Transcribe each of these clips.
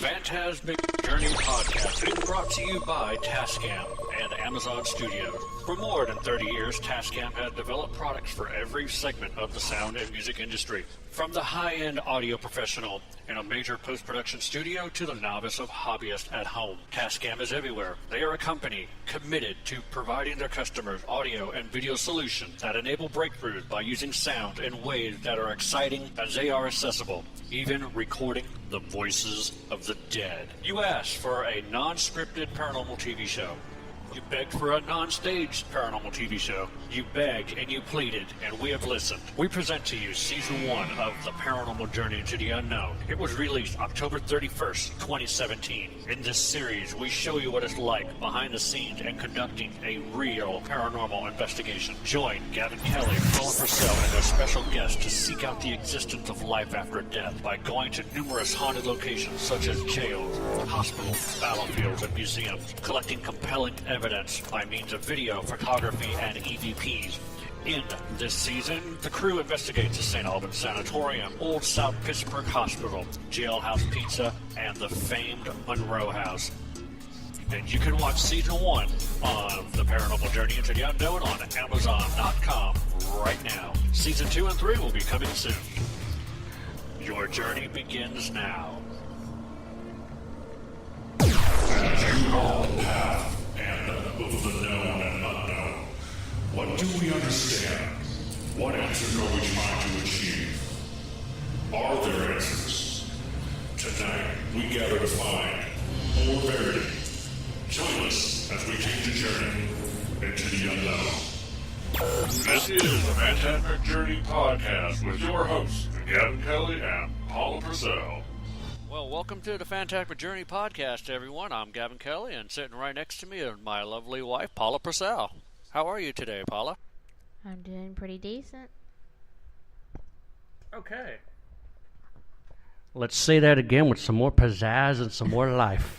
Phantasmic Journey Podcast is brought to you by Tascam and Amazon Studios. For more than 30 years, Tascam has developed products for every segment of the sound and music industry. From the high-end audio professional in a major post-production studio to the novice of hobbyist at home, Tascam is everywhere. They are a company committed to providing their customers audio and video solutions that enable breakthroughs by using sound in ways that are exciting as they are accessible, even recording the voices of the dead. You asked for a non-scripted paranormal TV show. You begged for a non-staged paranormal TV show. You begged and you pleaded, and we have listened. We present to you Season 1 of The Paranormal Journey into the Unknown. It was released October 31st, 2017. In this series, we show you what it's like behind the scenes and conducting a real paranormal investigation. Join Gavin Kelly, Paula Purcell, and their special guests to seek out the existence of life after death by going to numerous haunted locations such as jails, hospitals, battlefields, and museums, collecting compelling evidence by means of video, photography, and EVPs. In this season, the crew investigates the St. Albans Sanatorium, Old South Pittsburgh Hospital, Jailhouse Pizza, and the famed Monroe House. And you can watch Season 1 of The Paranormal Journey into the Unknown on Amazon.com right now. Season 2 and 3 will be coming soon. Your journey begins now. As you call the path and of the known and unknown, what do we understand? What answers are we trying to achieve? Are there answers? Tonight, we gather to find more verity. Join us as we take the journey into the unknown. This is the Phantasmic Journey Podcast with your hosts, Gavin Kelly and Paula Purcell. Well, welcome to the Phantasmic Journey Podcast, everyone. I'm Gavin Kelly, and sitting right next to me is my lovely wife, Paula Purcell. How are you today, Paula? I'm doing pretty decent. Okay. Let's say that again with some more pizzazz and some more life.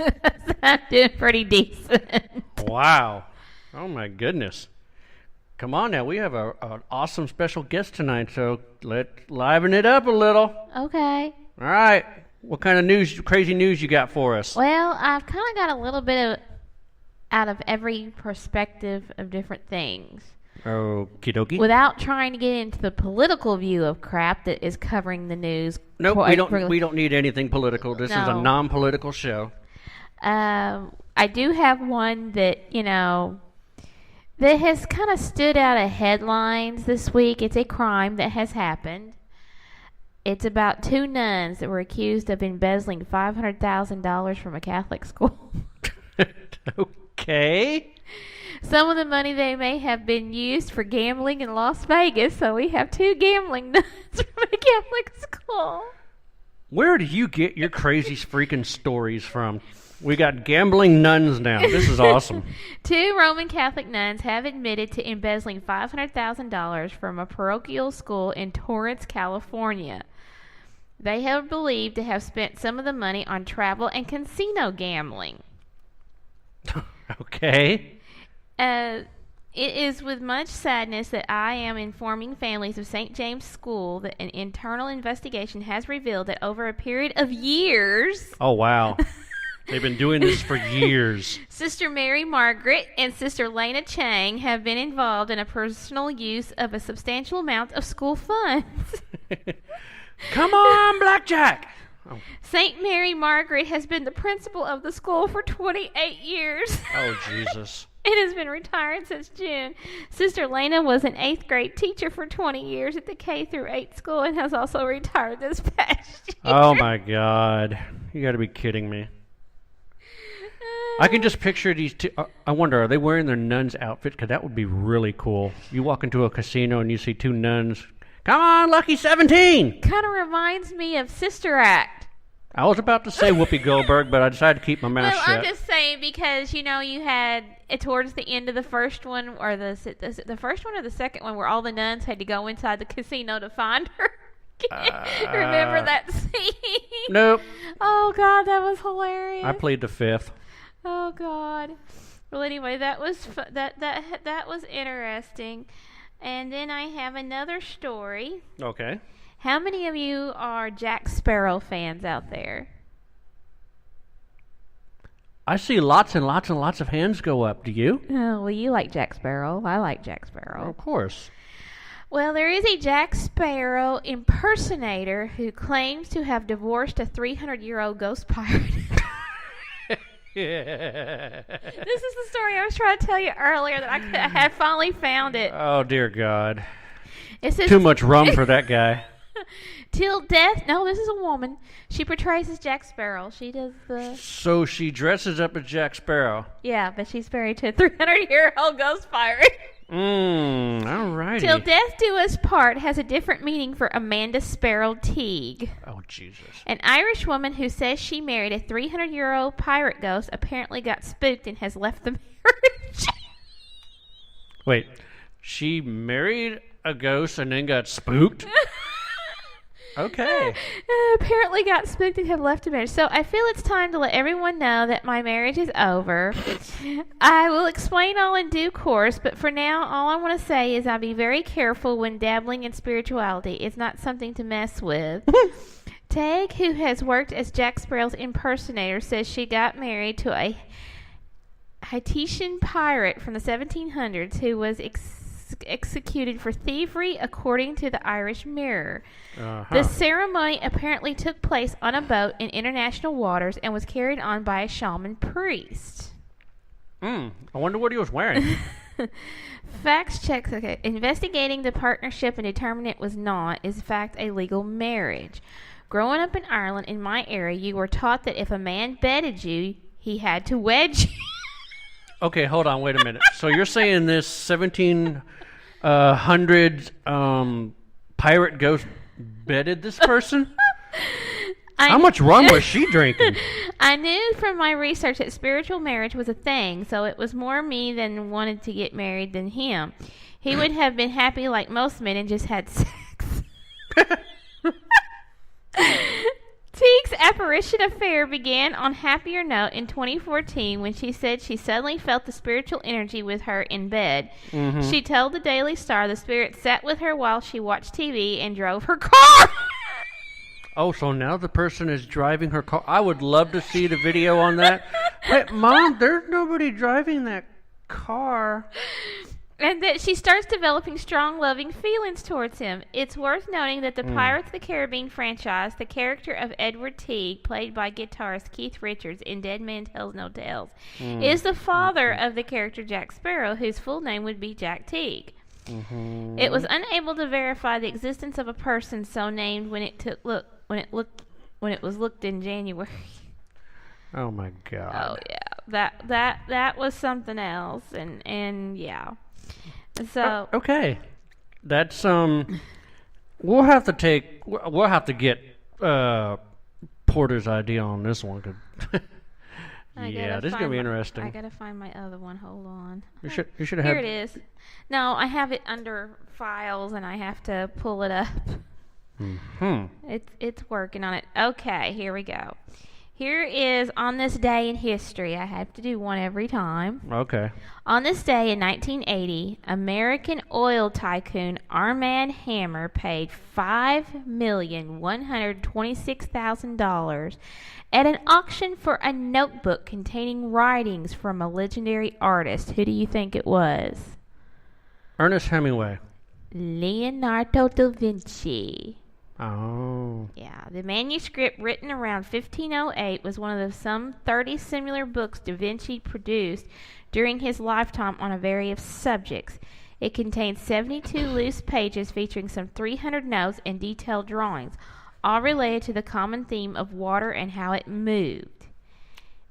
I'm doing pretty decent. Wow. Oh, my goodness. Come on now. We have an awesome special guest tonight, so let's liven it up a little. Okay. All right. What kind of news, crazy news you got for us? Well, I've kind of got a little bit of out of every perspective of different things. Okie dokie. Without trying to get into the political view of crap that is covering the news. Nope, we don't need anything political. This is a non-political show. I do have one that, that has kind of stood out of headlines this week. It's a crime that has happened. It's about two nuns that were accused of embezzling $500,000 from a Catholic school. Okay. Some of the money they may have been used for gambling in Las Vegas, so we have two gambling nuns from a Catholic school. Where do you get your crazy freaking stories from? We got gambling nuns now. This is awesome. Two Roman Catholic nuns have admitted to embezzling $500,000 from a parochial school in Torrance, California. They are believed to have spent some of the money on travel and casino gambling. Okay. It is with much sadness that I am informing families of St. James School that an internal investigation has revealed that over a period of years... Oh, wow. They've been doing this for years. Sister Mary Margaret and Sister Lena Chang have been involved in a personal use of a substantial amount of school funds. Come on, Blackjack! Oh. St. Mary Margaret has been the principal of the school for 28 years. Oh, Jesus. It has been retired since June. Sister Lena was an 8th grade teacher for 20 years at the K-8 school and has also retired this past year. Oh, my God. You got to be kidding me. I can just picture these two. I wonder, are they wearing their nun's outfit? Because that would be really cool. You walk into a casino and you see two nuns. Come on, Lucky 17! Kind of reminds me of Sister Act. I was about to say Whoopi Goldberg, but I decided to keep my mouth shut. Well, I'm just saying because, you had towards the end of the first one, or the first one or the second one, where all the nuns had to go inside the casino to find her. Remember that scene? Nope. Oh, God, that was hilarious. I played the fifth. Oh, God. Well, anyway, that was that was interesting. And then I have another story. Okay. How many of you are Jack Sparrow fans out there? I see lots and lots and lots of hands go up. Do you? Oh, well, you like Jack Sparrow. I like Jack Sparrow. Of course. Well, there is a Jack Sparrow impersonator who claims to have divorced a 300-year-old ghost pirate. Yeah. This is the story I was trying to tell you earlier that I had finally found it. Oh, dear God. It says, Too much rum for that guy. Till death. No, this is a woman. She portrays as Jack Sparrow. She does the... So she dresses up as Jack Sparrow. Yeah, but she's married to a 300-year-old ghost pirate. Alrighty. Till death do us part has a different meaning for Amanda Sparrow Teague. Oh, Jesus. An Irish woman who says she married a 300-year-old pirate ghost apparently got spooked and has left the marriage. Wait, she married a ghost and then got spooked? Okay. Apparently got spooked and have left the marriage. So I feel it's time to let everyone know that my marriage is over. I will explain all in due course, but for now, all I want to say is I'll be very careful when dabbling in spirituality. It's not something to mess with. Tag, who has worked as Jack Sparrow's impersonator, says she got married to a Haitian pirate from the 1700s who was executed for thievery, according to the Irish Mirror. The ceremony apparently took place on a boat in international waters and was carried on by a shaman priest. I wonder what he was wearing. Facts checks. Okay. Investigating the partnership and determining it was not is in fact a legal marriage. Growing up in Ireland, in my area, you were taught that if a man bedded you, he had to wed you. Okay, hold on, wait a minute. So you're saying this 1700s pirate ghost bedded this person? How much rum was she drinking? I knew from my research that spiritual marriage was a thing, so it was more me than wanted to get married than him. He would have been happy like most men and just had sex. Teague's apparition affair began on happier note in 2014 when she said she suddenly felt the spiritual energy with her in bed. She told the Daily Star the spirit sat with her while she watched TV and drove her car. Oh, so now the person is driving her car. I would love to see the video on that. Hey, Mom, there's nobody driving that car. And that she starts developing strong, loving feelings towards him. It's worth noting that the Pirates of the Caribbean franchise, the character of Edward Teague, played by guitarist Keith Richards in Dead Man Tells No Tales, is the father of the character Jack Sparrow, whose full name would be Jack Teague. It was unable to verify the existence of a person so named when it was looked in January. Oh my God. Oh yeah, that was something else, and yeah. So okay, that's we'll have to get Porter's idea on this one. Yeah, this is gonna be interesting. I gotta find my other one. Hold on. You should have. Here it is. No, I have it under files, and I have to pull it up. It's working on it. Okay, here we go. Here is on this day in history. I have to do one every time. Okay. On this day in 1980, American oil tycoon Armand Hammer paid $5,126,000 at an auction for a notebook containing writings from a legendary artist. Who do you think it was? Ernest Hemingway. Leonardo da Vinci. Oh. Yeah, the manuscript written around 1508 was one of the some 30 similar books Da Vinci produced during his lifetime on a variety of subjects. It contains 72 loose pages featuring some 300 notes and detailed drawings, all related to the common theme of water and how it moved.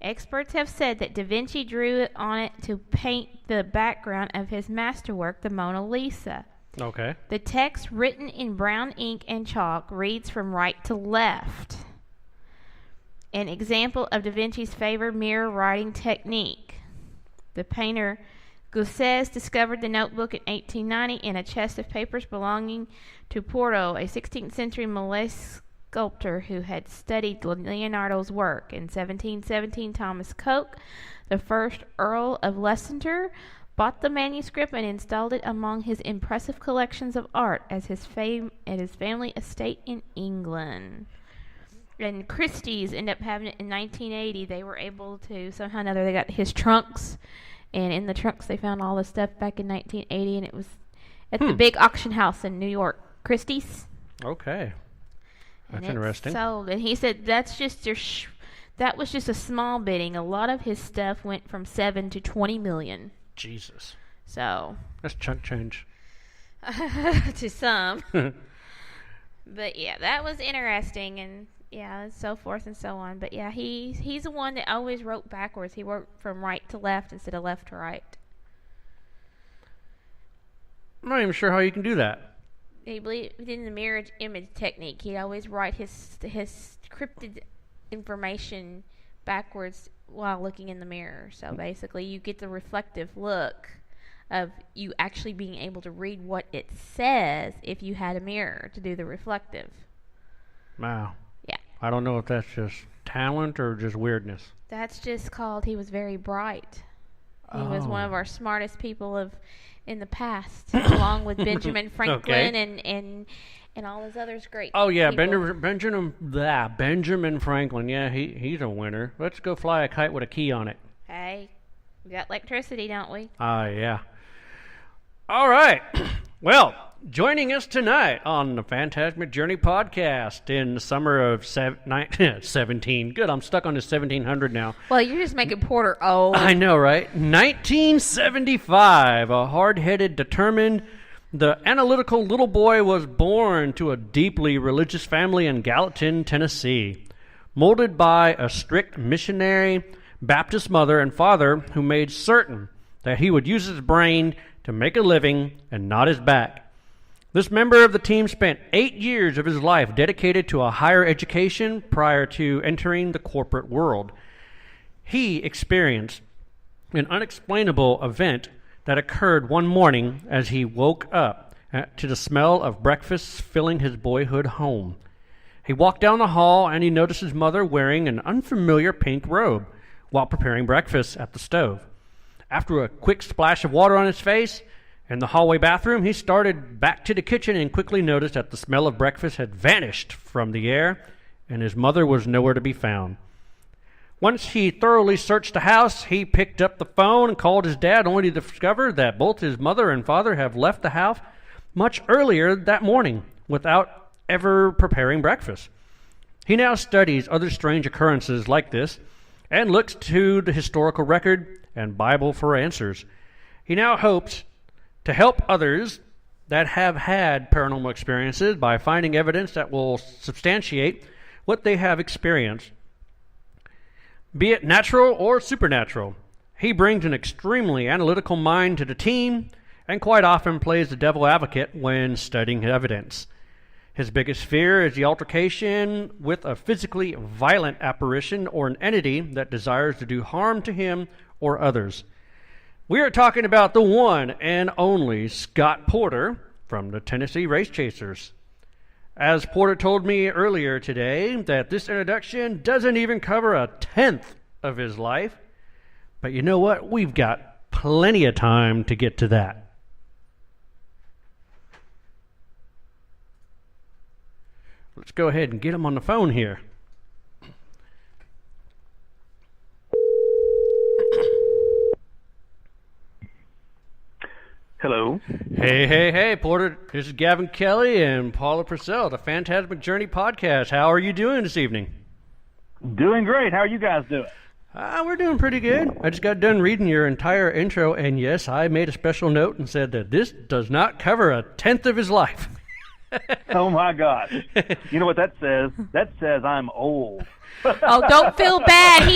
Experts have said that Da Vinci drew on it to paint the background of his masterwork, the Mona Lisa. Okay. The text, written in brown ink and chalk, reads from right to left. An example of Da Vinci's favorite mirror writing technique. The painter Gousses discovered the notebook in 1890 in a chest of papers belonging to Porto, a 16th century Malay sculptor who had studied Leonardo's work. In 1717, Thomas Coke, the first Earl of Leicester, bought the manuscript and installed it among his impressive collections of art at his family estate in England. And Christie's ended up having it in 1980. They were able to, somehow or another, they got his trunks. And in the trunks, they found all the stuff back in 1980. And it was at the big auction house in New York, Christie's. Okay. That's and interesting. Sold. And he said that's just that was just a small bidding. A lot of his stuff went from 7 to 20 million. Jesus. So. That's chunk change. To some. But yeah, that was interesting, and yeah, so forth and so on. But yeah, he's the one that always wrote backwards. He wrote from right to left instead of left to right. I'm not even sure how you can do that. He believed in the mirror image technique. He'd always write his cryptid information backwards while looking in the mirror. So basically, you get the reflective look of you actually being able to read what it says if you had a mirror to do the reflective. Wow. Yeah. I don't know if that's just talent or just weirdness. That's just called he was very bright. He was one of our smartest people in the past, along with Benjamin Franklin and all those others great Oh, yeah, people. Benjamin Franklin. Yeah, he's a winner. Let's go fly a kite with a key on it. Hey, we got electricity, don't we? Yeah. All right. Well, joining us tonight on the Phantasmic Journey podcast in the summer of 17. Good, I'm stuck on the 1700 now. Well, you're just making Porter old. I know, right? 1975. A hard-headed, determined, the analytical little boy was born to a deeply religious family in Gallatin, Tennessee, molded by a strict Missionary Baptist mother and father who made certain that he would use his brain to make a living and not his back. This member of the team spent 8 years of his life dedicated to a higher education prior to entering the corporate world. He experienced an unexplainable event that occurred one morning as he woke up to the smell of breakfast filling his boyhood home. He walked down the hall and he noticed his mother wearing an unfamiliar pink robe while preparing breakfast at the stove. After a quick splash of water on his face in the hallway bathroom, he started back to the kitchen and quickly noticed that the smell of breakfast had vanished from the air and his mother was nowhere to be found. Once he thoroughly searched the house, he picked up the phone and called his dad, only to discover that both his mother and father have left the house much earlier that morning without ever preparing breakfast. He now studies other strange occurrences like this and looks to the historical record and Bible for answers. He now hopes to help others that have had paranormal experiences by finding evidence that will substantiate what they have experienced, be it natural or supernatural. He brings an extremely analytical mind to the team and quite often plays the devil advocate when studying evidence. His biggest fear is the altercation with a physically violent apparition or an entity that desires to do harm to him or others. We are talking about the one and only Scott Porter from the Tennessee Wraith Chasers. As Porter told me earlier today, that this introduction doesn't even cover a tenth of his life. But you know what? We've got plenty of time to get to that. Let's go ahead and get him on the phone here. Hello. Hey, Porter. This is Gavin Kelly and Paula Purcell, the Phantasmic Journey podcast. How are you doing this evening? Doing great. How are you guys doing? We're doing pretty good. I just got done reading your entire intro, and yes, I made a special note and said that this does not cover a tenth of his life. Oh, my gosh. You know what that says? That says I'm old. Oh, don't feel bad.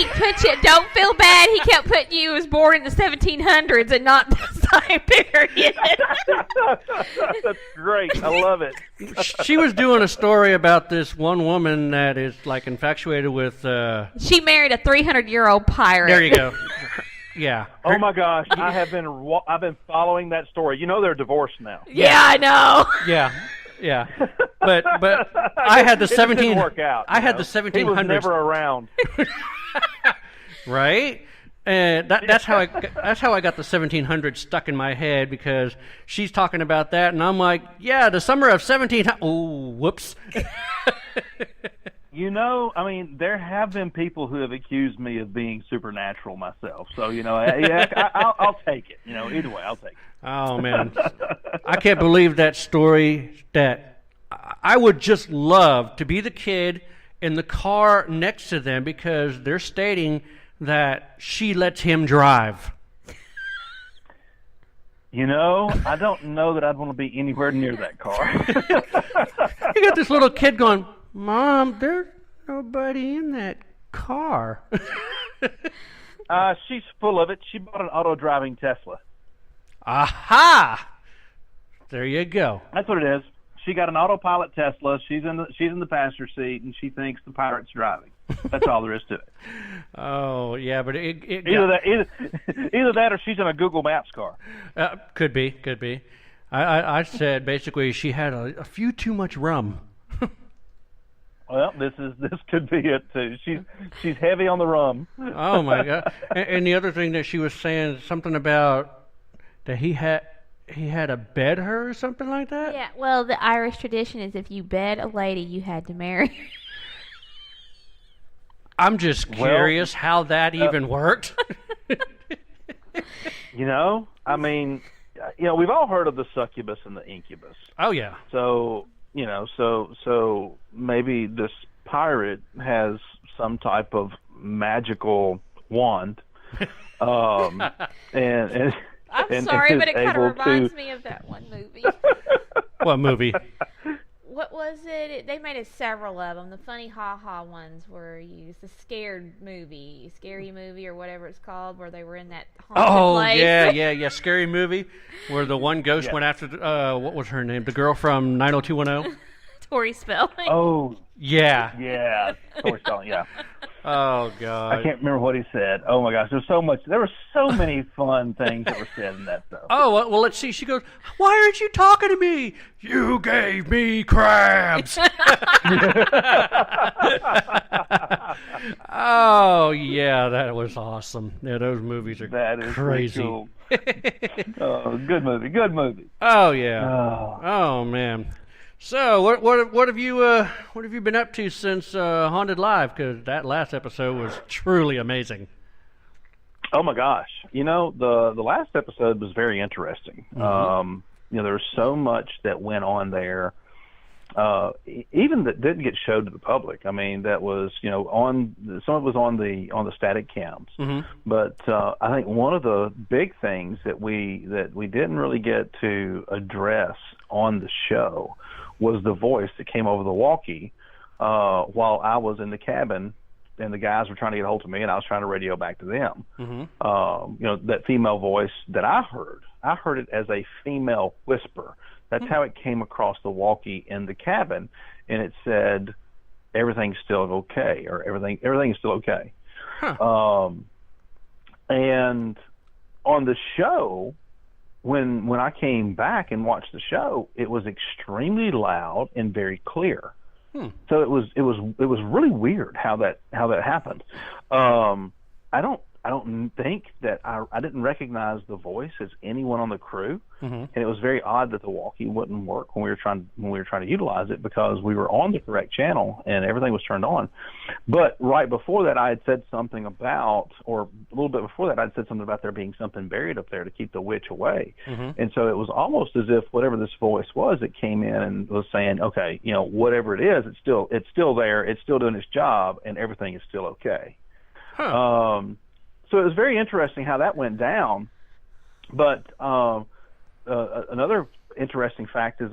Don't feel bad. He kept putting you was born in the 1700s and not the time period. That's great. I love it. She was doing a story about this one woman that is like infatuated with. She married a 300-year-old pirate. There you go. Yeah. Oh my gosh, I've been following that story. You know they're divorced now. Yeah, I know. Yeah, but I had the 17. It didn't work out. I had the 1700s. He was never around. Right, and that's how I got the 1700s stuck in my head, because she's talking about that, and I'm like, yeah, the summer of 1700. Oh, whoops. I mean, there have been people who have accused me of being supernatural myself. So, I'll take it. Either way, I'll take it. Oh, man. I can't believe that story. That I would just love to be the kid in the car next to them because they're stating that she lets him drive. I don't know that I'd want to be anywhere near that car. You got this little kid going, Mom, there's nobody in that car. She's full of it. She bought an auto-driving Tesla. Aha! There you go. That's what it is. She got an autopilot Tesla. She's in the passenger seat, and she thinks the pirate's driving. That's all there is to it. Oh yeah, but either that or she's in a Google Maps car. Could be. I said basically she had a few too much rum. Well, this could be it too. She's heavy on the rum. Oh my God! And the other thing that she was saying something about that he had to bed her or something like that. Yeah. Well, the Irish tradition is if you bed a lady, you had to marry her. I'm just curious how that even worked. I mean, we've all heard of the succubus and the incubus. Oh yeah. So, so maybe this pirate has some type of magical wand, and I'm sorry, but it kind of reminds me of that one movie. What movie? What was it? They made several of them. The funny ha-ha ones were used. The scary movie or whatever it's called, where they were in that haunted place. Yeah. Scary movie, where the one ghost went after, what was her name? The girl from 90210? Tori Spelling. Oh. Yeah. Yeah. Tori Spelling, yeah. Oh, God. I can't remember what he said. Oh, my gosh. There were so many fun things that were said in that stuff. Oh, well, let's see. She goes, why aren't you talking to me? You gave me crabs. Oh, yeah, that was awesome. Yeah, those movies are crazy. Cool. Oh, good movie. Oh, yeah. Oh, man. So, what have you been up to since Haunted Live? Because that last episode was truly amazing. Oh my gosh! The last episode was very interesting. Mm-hmm. There was so much that went on there, even that didn't get showed to the public. I mean, that was on some of it was on the static cams. Mm-hmm. But I think one of the big things that we didn't really get to address on the show was the voice that came over the walkie while I was in the cabin and the guys were trying to get a hold of me and I was trying to radio back to them. Mm-hmm. That female voice that I heard it as a female whisper. That's how it came across the walkie in the cabin, and it said, "Everything's still okay," or "Everything is still okay." Huh. And on the show, when I came back and watched the show, it was extremely loud and very clear. So it was really weird how that happened. I don't think that I didn't recognize the voice as anyone on the crew, and it was very odd that the walkie wouldn't work when we were trying to utilize it because we were on the correct channel and everything was turned on. But right before that, I had said something about, or a little bit before that, I'd said something about there being something buried up there to keep the witch away. And so it was almost as if whatever this voice was, it came in and was saying, okay, whatever it is, it's still there, it's still doing its job, and everything is still okay. Huh. So it was very interesting how that went down. But another interesting fact is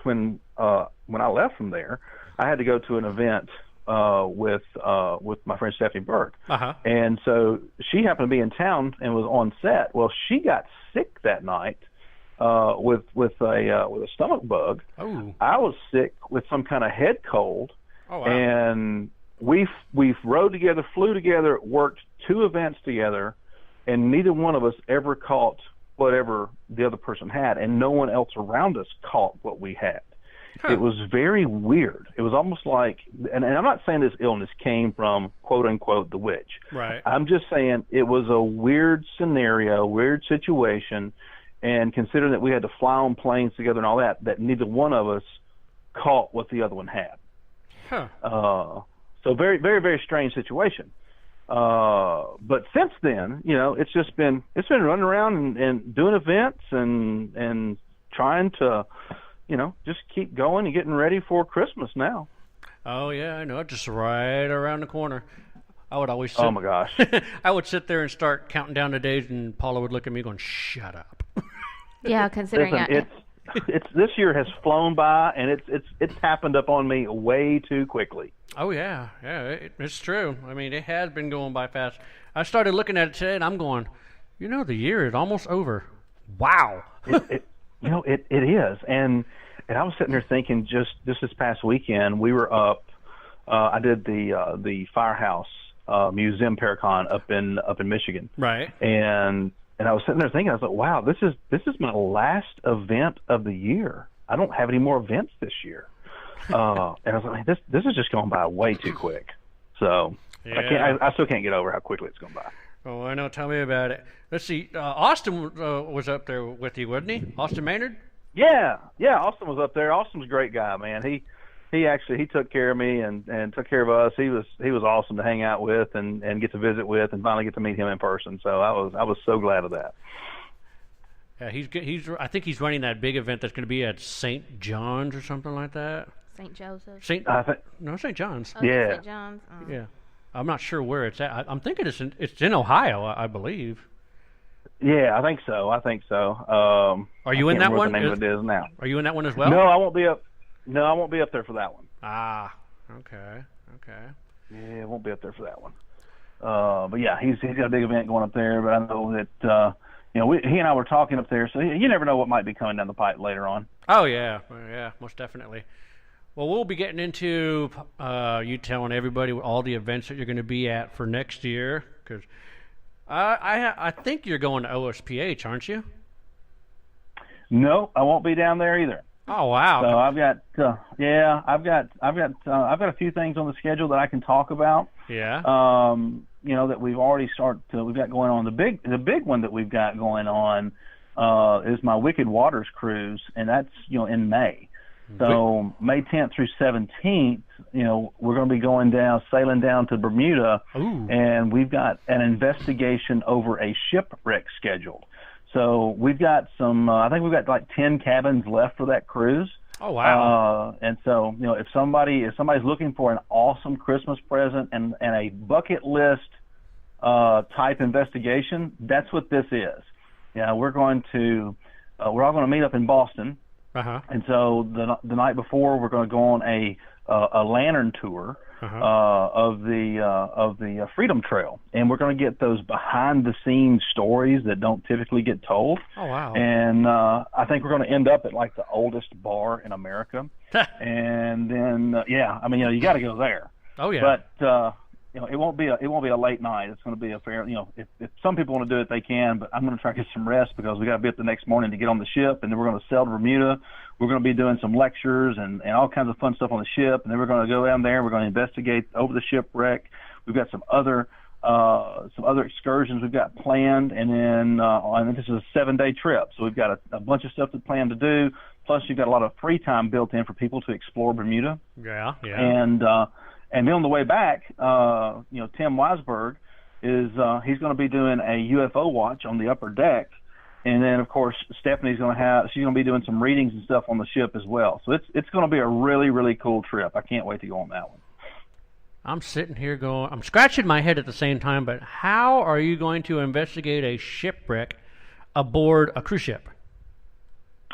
when I left from there, I had to go to an event with my friend Stephanie Burke, and so she happened to be in town and was on set. Well, she got sick that night with a stomach bug. Oh. I was sick with some kind of head cold. Oh, wow. And we've rode together, flew together, worked 2 events together, and neither one of us ever caught whatever the other person had, and no one else around us caught what we had. Huh. It was very weird. It was almost like, and I'm not saying this illness came from, quote unquote, the witch. Right. I'm just saying it was a weird scenario, weird situation, and considering that we had to fly on planes together and all that neither one of us caught what the other one had. Huh. So very, very, very strange situation. But since then, it's been running around and doing events and trying to, just keep going and getting ready for Christmas now. Oh yeah, I know. Just right around the corner. I would always sit, oh my gosh. I would sit there and start counting down the days, and Paula would look at me going, "Shut up." Yeah, considering it's this year has flown by, and it's happened up on me way too quickly. Oh yeah, it's true. I mean, it has been going by fast. I started looking at it today, and I'm going, the year is almost over. Wow. It is, and I was sitting there thinking, just this past weekend, we were up. I did the Firehouse Museum Paracon up in Michigan, right? And I was sitting there thinking, I was like, wow, this is my last event of the year. I don't have any more events this year. And I was like, man, this is just going by way too quick. So yeah. I still can't get over how quickly it's going by. Oh, I know. Tell me about it. Let's see. Austin was up there with you, wasn't he? Austin Maynard? Yeah. Austin was up there. Austin's a great guy, man. He took care of me and took care of us. He was awesome to hang out with and get to visit with and finally get to meet him in person. So I was so glad of that. Yeah, I think he's running that big event that's going to be at St. John's or something like that. St. Joseph. St. John's. Oh, yeah. St. John's. Oh. Yeah. I'm not sure where it's at. I'm thinking it's in Ohio, I believe. Yeah, I think so. Are you in that one? What the name of it is now? Are you in that one as well? No, I won't be up. No, I won't be up there for that one. Ah, okay. Yeah, I won't be up there for that one. But yeah, he's got a big event going up there. But I know that he and I were talking up there, so you never know what might be coming down the pipe later on. Oh yeah, most definitely. Well, we'll be getting into you telling everybody all the events that you're going to be at for next year, because I think you're going to OSPH, aren't you? No, I won't be down there either. Oh wow! So I've got a few things on the schedule that I can talk about. Yeah. That we've already we've got going on. The big one that we've got going on is my Wicked Waters cruise, and that's in May. So May 10th through 17th, we're going to be sailing down to Bermuda. Ooh. And we've got an investigation over a shipwreck scheduled. So we've got I think we've got like 10 cabins left for that cruise. Oh wow! And so if somebody's looking for an awesome Christmas present and a bucket list type investigation, that's what this is. Yeah, we're all going to meet up in Boston. Uh-huh. And so the night before, we're going to go on a lantern tour of the Freedom Trail, and we're going to get those behind the scenes stories that don't typically get told. Oh wow! And I think we're going to end up at like the oldest bar in America, and then you got to go there. Oh yeah. But it won't be a late night. It's going to be a fair, if some people want to do it, they can, but I'm going to try to get some rest because we got to be up the next morning to get on the ship, and then we're going to sail to Bermuda. We're going to be doing some lectures and all kinds of fun stuff on the ship, and then we're going to go down there. We're going to investigate over the shipwreck. We've got some other excursions we've got planned, and then this is a 7-day trip, so we've got a bunch of stuff to plan to do. Plus, you've got a lot of free time built in for people to explore Bermuda. Yeah. And then on the way back, Tim Weisberg is he's going to be doing a UFO watch on the upper deck, and then of course she's going to be doing some readings and stuff on the ship as well. So it's going to be a really, really cool trip. I can't wait to go on that one. I'm sitting here I'm scratching my head at the same time, but how are you going to investigate a shipwreck aboard a cruise ship?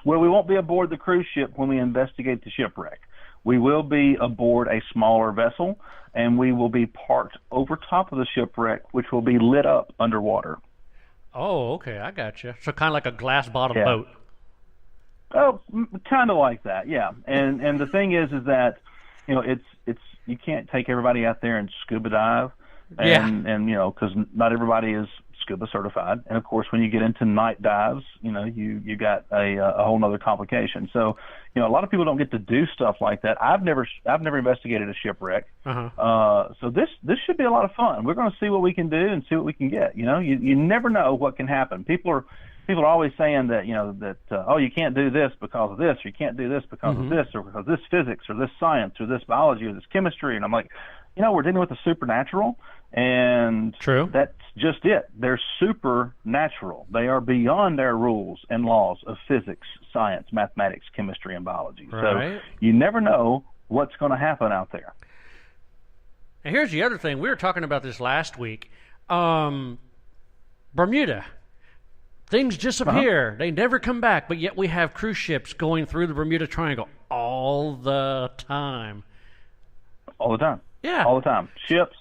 Well, we won't be aboard the cruise ship when we investigate the shipwreck. We will be aboard a smaller vessel, and we will be parked over top of the shipwreck, which will be lit up underwater. Oh, okay, I gotcha. So kind of like a glass-bottom boat. Oh, kind of like that, yeah. And the thing is that it's you can't take everybody out there and scuba dive, and because not everybody is scuba certified, and of course when you get into night dives, you got a whole nother complication. So a lot of people don't get to do stuff like that. I've never investigated a shipwreck, so this should be a lot of fun. We're going to see what we can do and see what we can get. You never know what can happen. People are always saying that you can't do this because of this, or you can't do this because of this, or because this physics or this science or this biology or this chemistry, and I'm like, we're dealing with the supernatural, and True. that's just it. They're supernatural. They are beyond our rules and laws of physics, science, mathematics, chemistry, and biology. Right. So you never know what's going to happen out there. And here's the other thing. We were talking about this last week. Bermuda. Things disappear. They never come back, but yet we have cruise ships going through the Bermuda Triangle all the time. All the time. Yeah. All the time. Ships,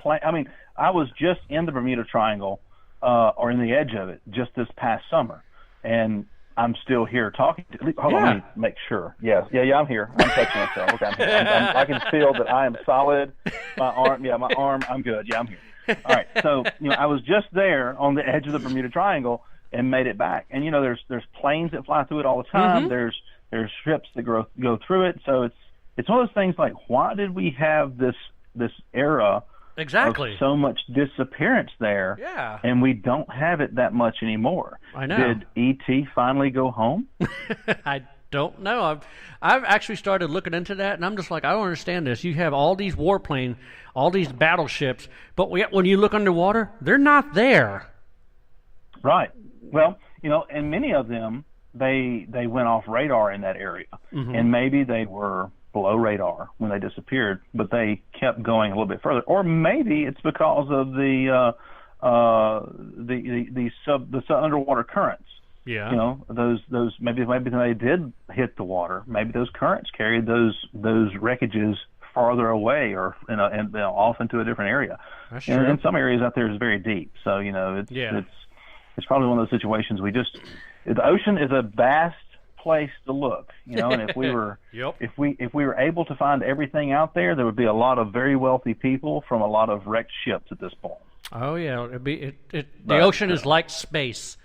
I was just in the Bermuda Triangle, or in the edge of it, just this past summer, and I'm still here talking to you. Hold on, let me make sure. Yes. Yeah, I'm here. I'm touching myself. Okay, I'm here. I can feel that I am solid. My arm, I'm good. Yeah, I'm here. All right. So, I was just there on the edge of the Bermuda Triangle and made it back. And, there's planes that fly through it all the time. There's ships that go through it. So it's one of those things like, why did we have this era Exactly. of so much disappearance there, Yeah. and we don't have it that much anymore? I know. Did E.T. finally go home? I don't know. I've actually started looking into that, and I'm just like, I don't understand this. You have all these warplanes, all these battleships, but when you look underwater, they're not there. Right. Well, and many of them, they went off radar in that area, and maybe they were below radar when they disappeared, but they kept going a little bit further. Or maybe it's because of the underwater currents. Yeah. Those maybe they did hit the water. Maybe those currents carried those wreckages farther away, or off into a different area. That's And true. in some areas out there is very deep, so it's probably one of those situations the ocean is a vast place to look, and if we were Yep. if we were able to find everything out there, there would be a lot of very wealthy people from a lot of wrecked ships at this point. Oh yeah, the ocean is like space.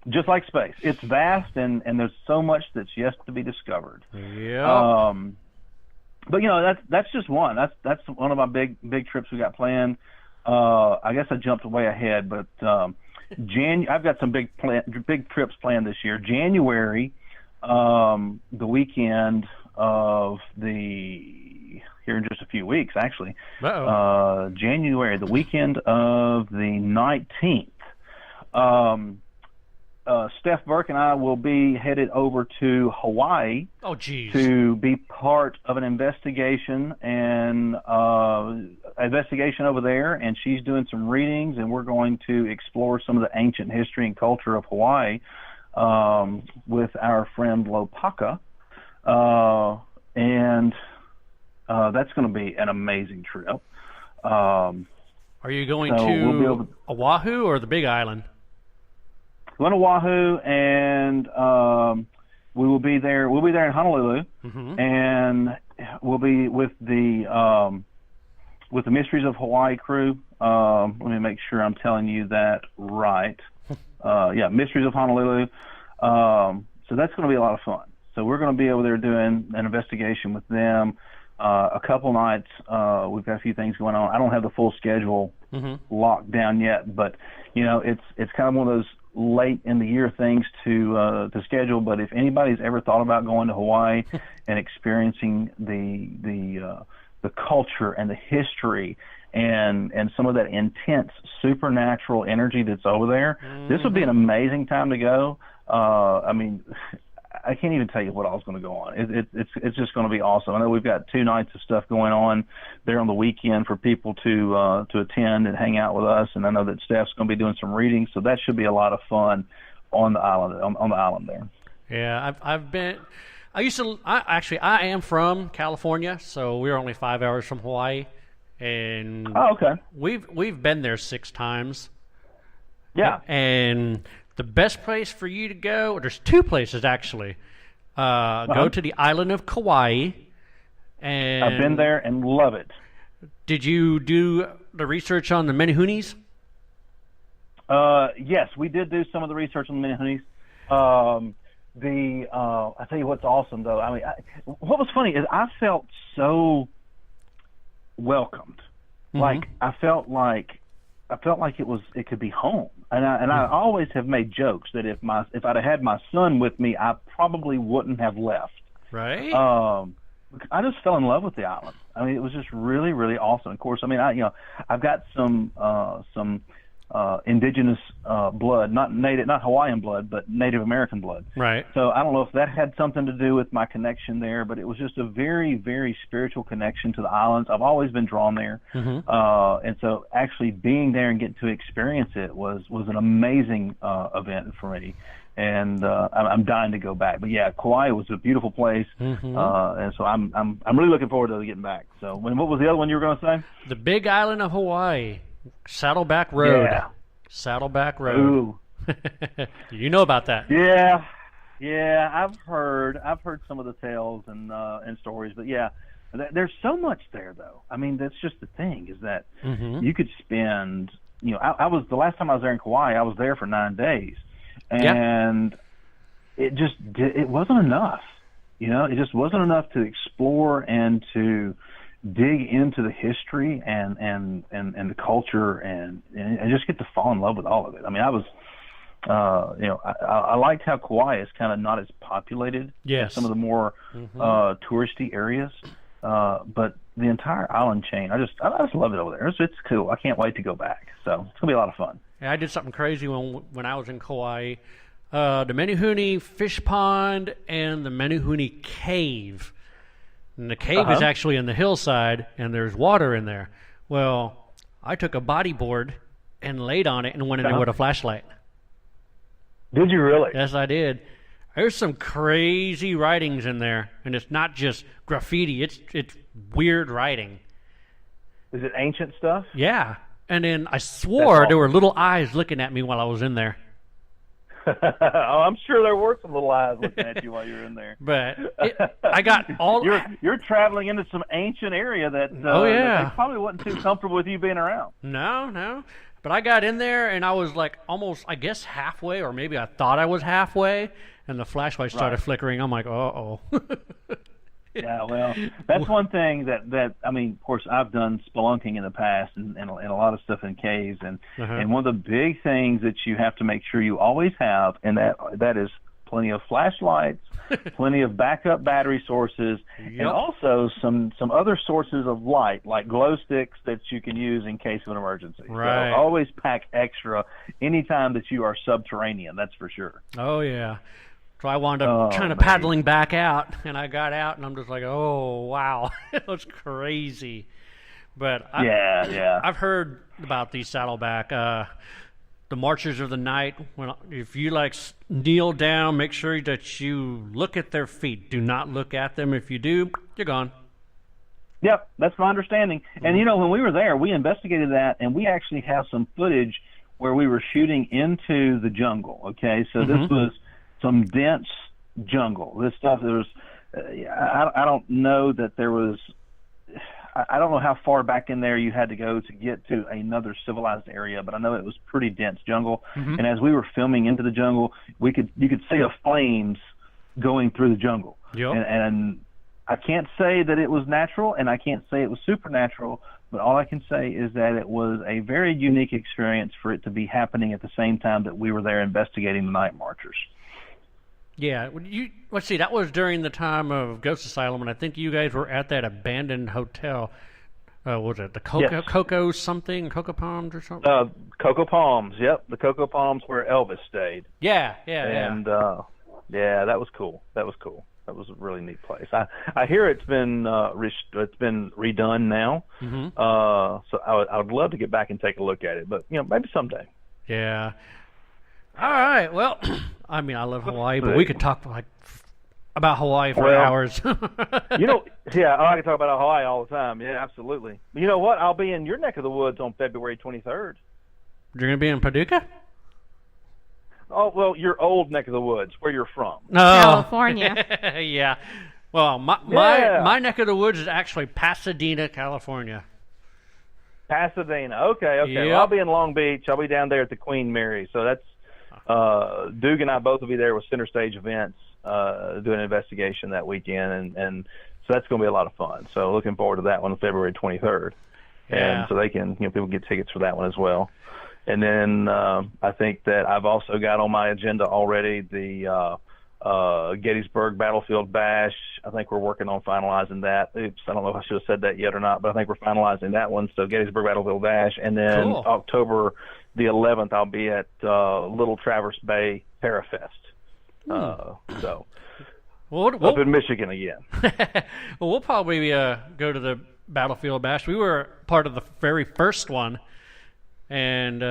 Just like space, it's vast, and there's so much that's yet to be discovered. Yeah. But that's just one. That's one of my big trips we got planned. I guess I jumped way ahead, but I've got some big trips planned this year. January, the weekend of here in just a few weeks, actually. January, the weekend of the 19th. Steph Burke and I will be headed over to Hawaii. Oh, geez. To be part of an investigation over there, and she's doing some readings, and we're going to explore some of the ancient history and culture of Hawaii with our friend Lopaka, and that's going to be an amazing trip. Are you going to Oahu or the Big Island? Going to Oahu, and we will be there. We'll be there in Honolulu, and we'll be with the Mysteries of Hawaii crew. Let me make sure I'm telling you that right. Mysteries of Honolulu. So that's going to be a lot of fun. So we're going to be over there doing an investigation with them. A couple nights. We've got a few things going on. I don't have the full schedule locked down yet, but it's kind of one of those late in the year things to schedule. But if anybody's ever thought about going to Hawaii and experiencing the culture and the history and some of that intense supernatural energy that's over there, this would be an amazing time to go. I can't even tell you what all's going to go on. It's just going to be awesome. I know we've got 2 nights of stuff going on there on the weekend for people to attend and hang out with us. And I know that Steph's going to be doing some readings, so that should be a lot of fun on the island there. Yeah, I've been. I am from California, so we're only 5 hours from Hawaii, and okay. We've been there 6 times. Yeah, and the best place for you to go, there's 2 places actually. Go to the island of Kauai. And I've been there and love it. Did you do the research on the Menehunis? Yes, we did do some of the research on the Menehunis. I tell you what's awesome though. What was funny is I felt so welcomed. Like I felt like it could be home. And I always have made jokes that if I'd have had my son with me, I probably wouldn't have left. Right. I just fell in love with the island. I mean, it was just really, really awesome. Of course, I mean, I've got some indigenous blood, not Hawaiian blood, but Native American blood. Right. So I don't know if that had something to do with my connection there, but it was just a very, very spiritual connection to the islands. I've always been drawn there, and so actually being there and getting to experience it was an amazing event for me. And I'm dying to go back. But yeah, Kauai was a beautiful place, and so I'm really looking forward to getting back. So, what was the other one you were going to say? The Big Island of Hawaii, Saddleback Road. Yeah. Saddleback Road. Ooh. You know about that? Yeah. I've heard some of the tales and stories, but yeah, there's so much there though. I mean, that's just the thing is that you could spend. I was the last time I was there in Kauai. I was there for 9 days. And it wasn't enough. It just wasn't enough to explore and to dig into the history and the culture and just get to fall in love with all of it. I mean, I was, I liked how Kauai is kind of not as populated as some of the more touristy areas, but the entire island chain, I just love it over there. It's cool. I can't wait to go back. So it's gonna be a lot of fun. Yeah, I did something crazy when I was in Kauai. The Menehune Fish Pond and the Menehune Cave. And the cave is actually in the hillside, and there's water in there. Well, I took a bodyboard and laid on it and went in there with a flashlight. Did you really? Yes, I did. There's some crazy writings in there, and it's not just graffiti. It's weird writing. Is it ancient stuff? Yeah. And then I swore there were little eyes looking at me while I was in there. I'm sure there were some little eyes looking at you while you were in there. But I got all... You're traveling into some ancient area that, that they probably wasn't too comfortable with you being around. No. But I got in there, and I was like almost, I guess, halfway, or maybe I thought I was halfway, and the flashlight started flickering. I'm like, uh-oh. Yeah, well, that's one thing that I mean, of course, I've done spelunking in the past and a lot of stuff in caves, and one of the big things that you have to make sure you always have, and that is plenty of flashlights, plenty of backup battery sources, and also some other sources of light, like glow sticks that you can use in case of an emergency. Right. So always pack extra anytime that you are subterranean, that's for sure. Oh, yeah. So I wound up paddling back out, and I got out, and I'm just like, oh, wow. It was crazy. But I've heard about these Saddleback, the Marchers of the Night. If you kneel down, make sure that you look at their feet. Do not look at them. If you do, you're gone. Yep, that's my understanding. And, when we were there, we investigated that, and we actually have some footage where we were shooting into the jungle, okay? So this was some dense jungle. This stuff, there was, I don't know that there was, I don't know how far back in there you had to go to get to another civilized area, but I know it was pretty dense jungle. And as we were filming into the jungle, you could see the flames going through the jungle. Yep. And I can't say that it was natural, and I can't say it was supernatural, but all I can say is that it was a very unique experience for it to be happening at the same time that we were there investigating the Night Marchers. Yeah, let's see, that was during the time of Ghost Asylum, and I think you guys were at that abandoned hotel. Was it the Coco something, Coco Palms or something? Coco Palms, yep, the Coco Palms where Elvis stayed. Yeah. And, that was cool. That was a really neat place. I hear it's been redone now, so I would love to get back and take a look at it, but, maybe someday. Yeah. All right. Well, I mean, I love Hawaii, but we could talk about Hawaii for hours. I can talk about Hawaii all the time. Yeah, absolutely. You know what? I'll be in your neck of the woods on February 23rd. You're going to be in Paducah? Oh, well, your old neck of the woods, where you're from. California. Yeah. Well, my neck of the woods is actually Pasadena, California. Pasadena. Okay. Yep. Well, I'll be in Long Beach. I'll be down there at the Queen Mary. So that's Duke and I both will be there with Center Stage Events doing an investigation that weekend, and so that's going to be a lot of fun. So looking forward to that one on February 23rd. Yeah. And so they can, people get tickets for that one as well. And then I think that I've also got on my agenda already the Gettysburg Battlefield Bash. I think we're working on finalizing that. Oops, I don't know if I should have said that yet or not, but I think we're finalizing that one. So Gettysburg Battlefield Bash, and then Cool. October the 11th, I'll be at Little Traverse Bay Parafest. So up in Michigan again. Well, we'll probably go to the Battlefield Bash. We were part of the very first one, and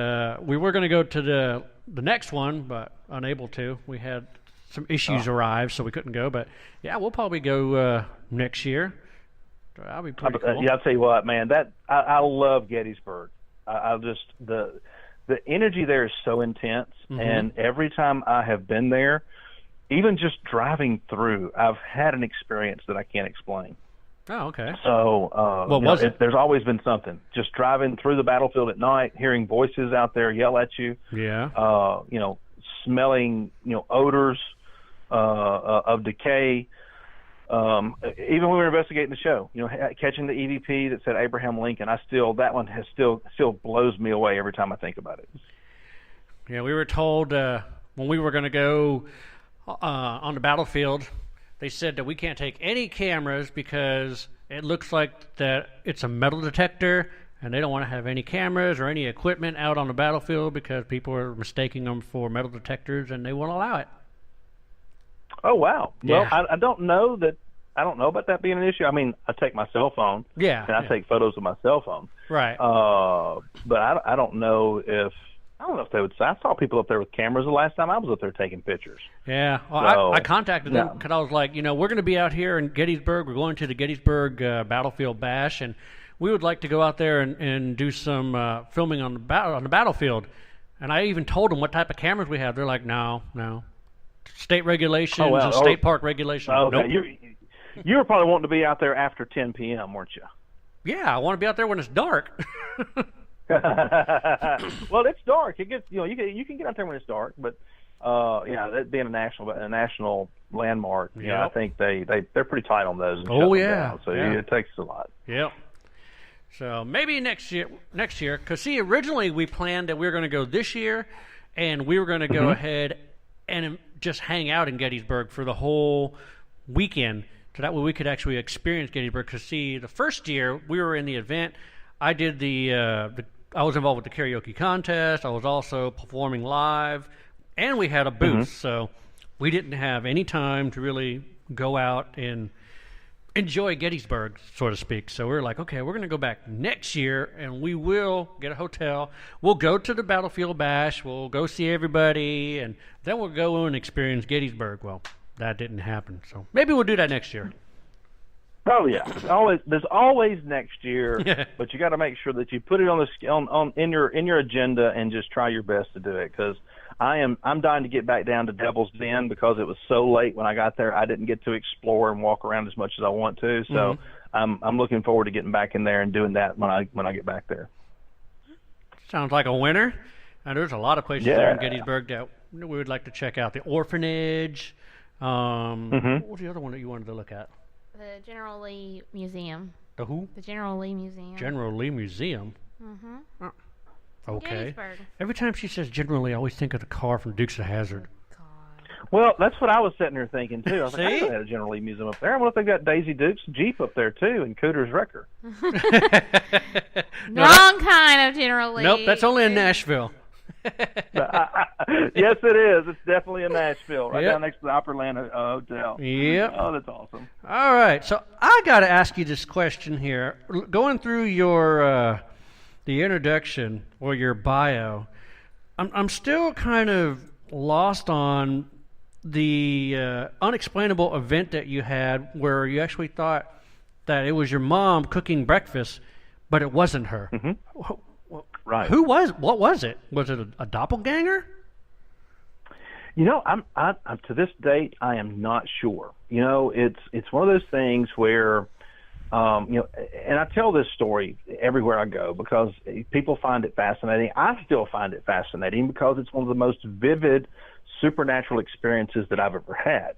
we were going to go to the next one, but unable to. We had some issues arrive, so we couldn't go. But yeah, we'll probably go next year. That'll be pretty cool. Yeah, I'll tell you what, man. I love Gettysburg. I just the energy there is so intense, and every time I have been there, even just driving through, I've had an experience that I can't explain. Oh, okay. So, what was it? There's always been something. Just driving through the battlefield at night, hearing voices out there yell at you. Yeah. Smelling, odors of decay. Even when we were investigating the show, catching the EVP that said Abraham Lincoln, that one still blows me away every time I think about it. Yeah, we were told when we were going to go on the battlefield, they said that we can't take any cameras because it looks like that it's a metal detector, and they don't want to have any cameras or any equipment out on the battlefield because people are mistaking them for metal detectors, and they won't allow it. Oh, wow. Yeah. Well, I don't know about that being an issue. I mean, I take my cell phone, Yeah. and I take photos of my cell phone. Right. But I don't know if they would say. I saw people up there with cameras the last time I was up there taking pictures. Yeah. Well, So, I contacted them because I was like, we're going to be out here in Gettysburg. We're going to the Gettysburg Battlefield Bash, and we would like to go out there and do some filming on the battlefield. And I even told them what type of cameras we have. They're like, no. State regulations and state park regulations. Okay. Nope. You were probably wanting to be out there after 10 p.m., weren't you? Yeah, I want to be out there when it's dark. Well, it's dark. It gets you can get out there when it's dark, but that being a national landmark, I think they're pretty tight on those. And shut them down, so it takes a lot. Yep. So maybe next year, because see, originally we planned that we were going to go this year, and we were going to go ahead and just hang out in Gettysburg for the whole weekend, so that way we could actually experience Gettysburg. Because see, the first year we were in the event, I did I was involved with the karaoke contest. I was also performing live, and we had a booth, so we didn't have any time to really go out and enjoy Gettysburg, so to speak. So we were like, okay, we're going to go back next year, and we will get a hotel. We'll go to the Battlefield Bash. We'll go see everybody, and then we'll go and experience Gettysburg. Well, that didn't happen, so maybe we'll do that next year. Oh yeah, there's always next year, but you got to make sure that you put it in your agenda and just try your best to do it. Because I'm dying to get back down to Devil's Den because it was so late when I got there. I didn't get to explore and walk around as much as I want to. So I'm looking forward to getting back in there and doing that when I get back there. Sounds like a winner. And there's a lot of places there in Gettysburg that we would like to check out. The orphanage. What was the other one that you wanted to look at? The General Lee Museum. The who? The General Lee Museum. General Lee Museum. Mm-hmm. Okay. Gettysburg. Every time she says General Lee, I always think of the car from Dukes of Hazzard. Well, that's what I was sitting there thinking too. I was like, I See? know they had a General Lee Museum up there. I wonder if they've got Daisy Duke's Jeep up there too, and Cooter's Wrecker. Wrong kind of General Lee. Nope, that's only in Nashville. Yes, it is. It's definitely in Nashville, right down next to the Opryland Hotel. Yep. Oh, that's awesome. All right, so I got to ask you this question here. Going through your the introduction or your bio, I'm still kind of lost on the unexplainable event that you had where you actually thought that it was your mom cooking breakfast, but it wasn't her. Right. What was it? Was it a doppelganger? I'm to this date, I am not sure. It's one of those things where, and I tell this story everywhere I go because people find it fascinating. I still find it fascinating because it's one of the most vivid supernatural experiences that I've ever had.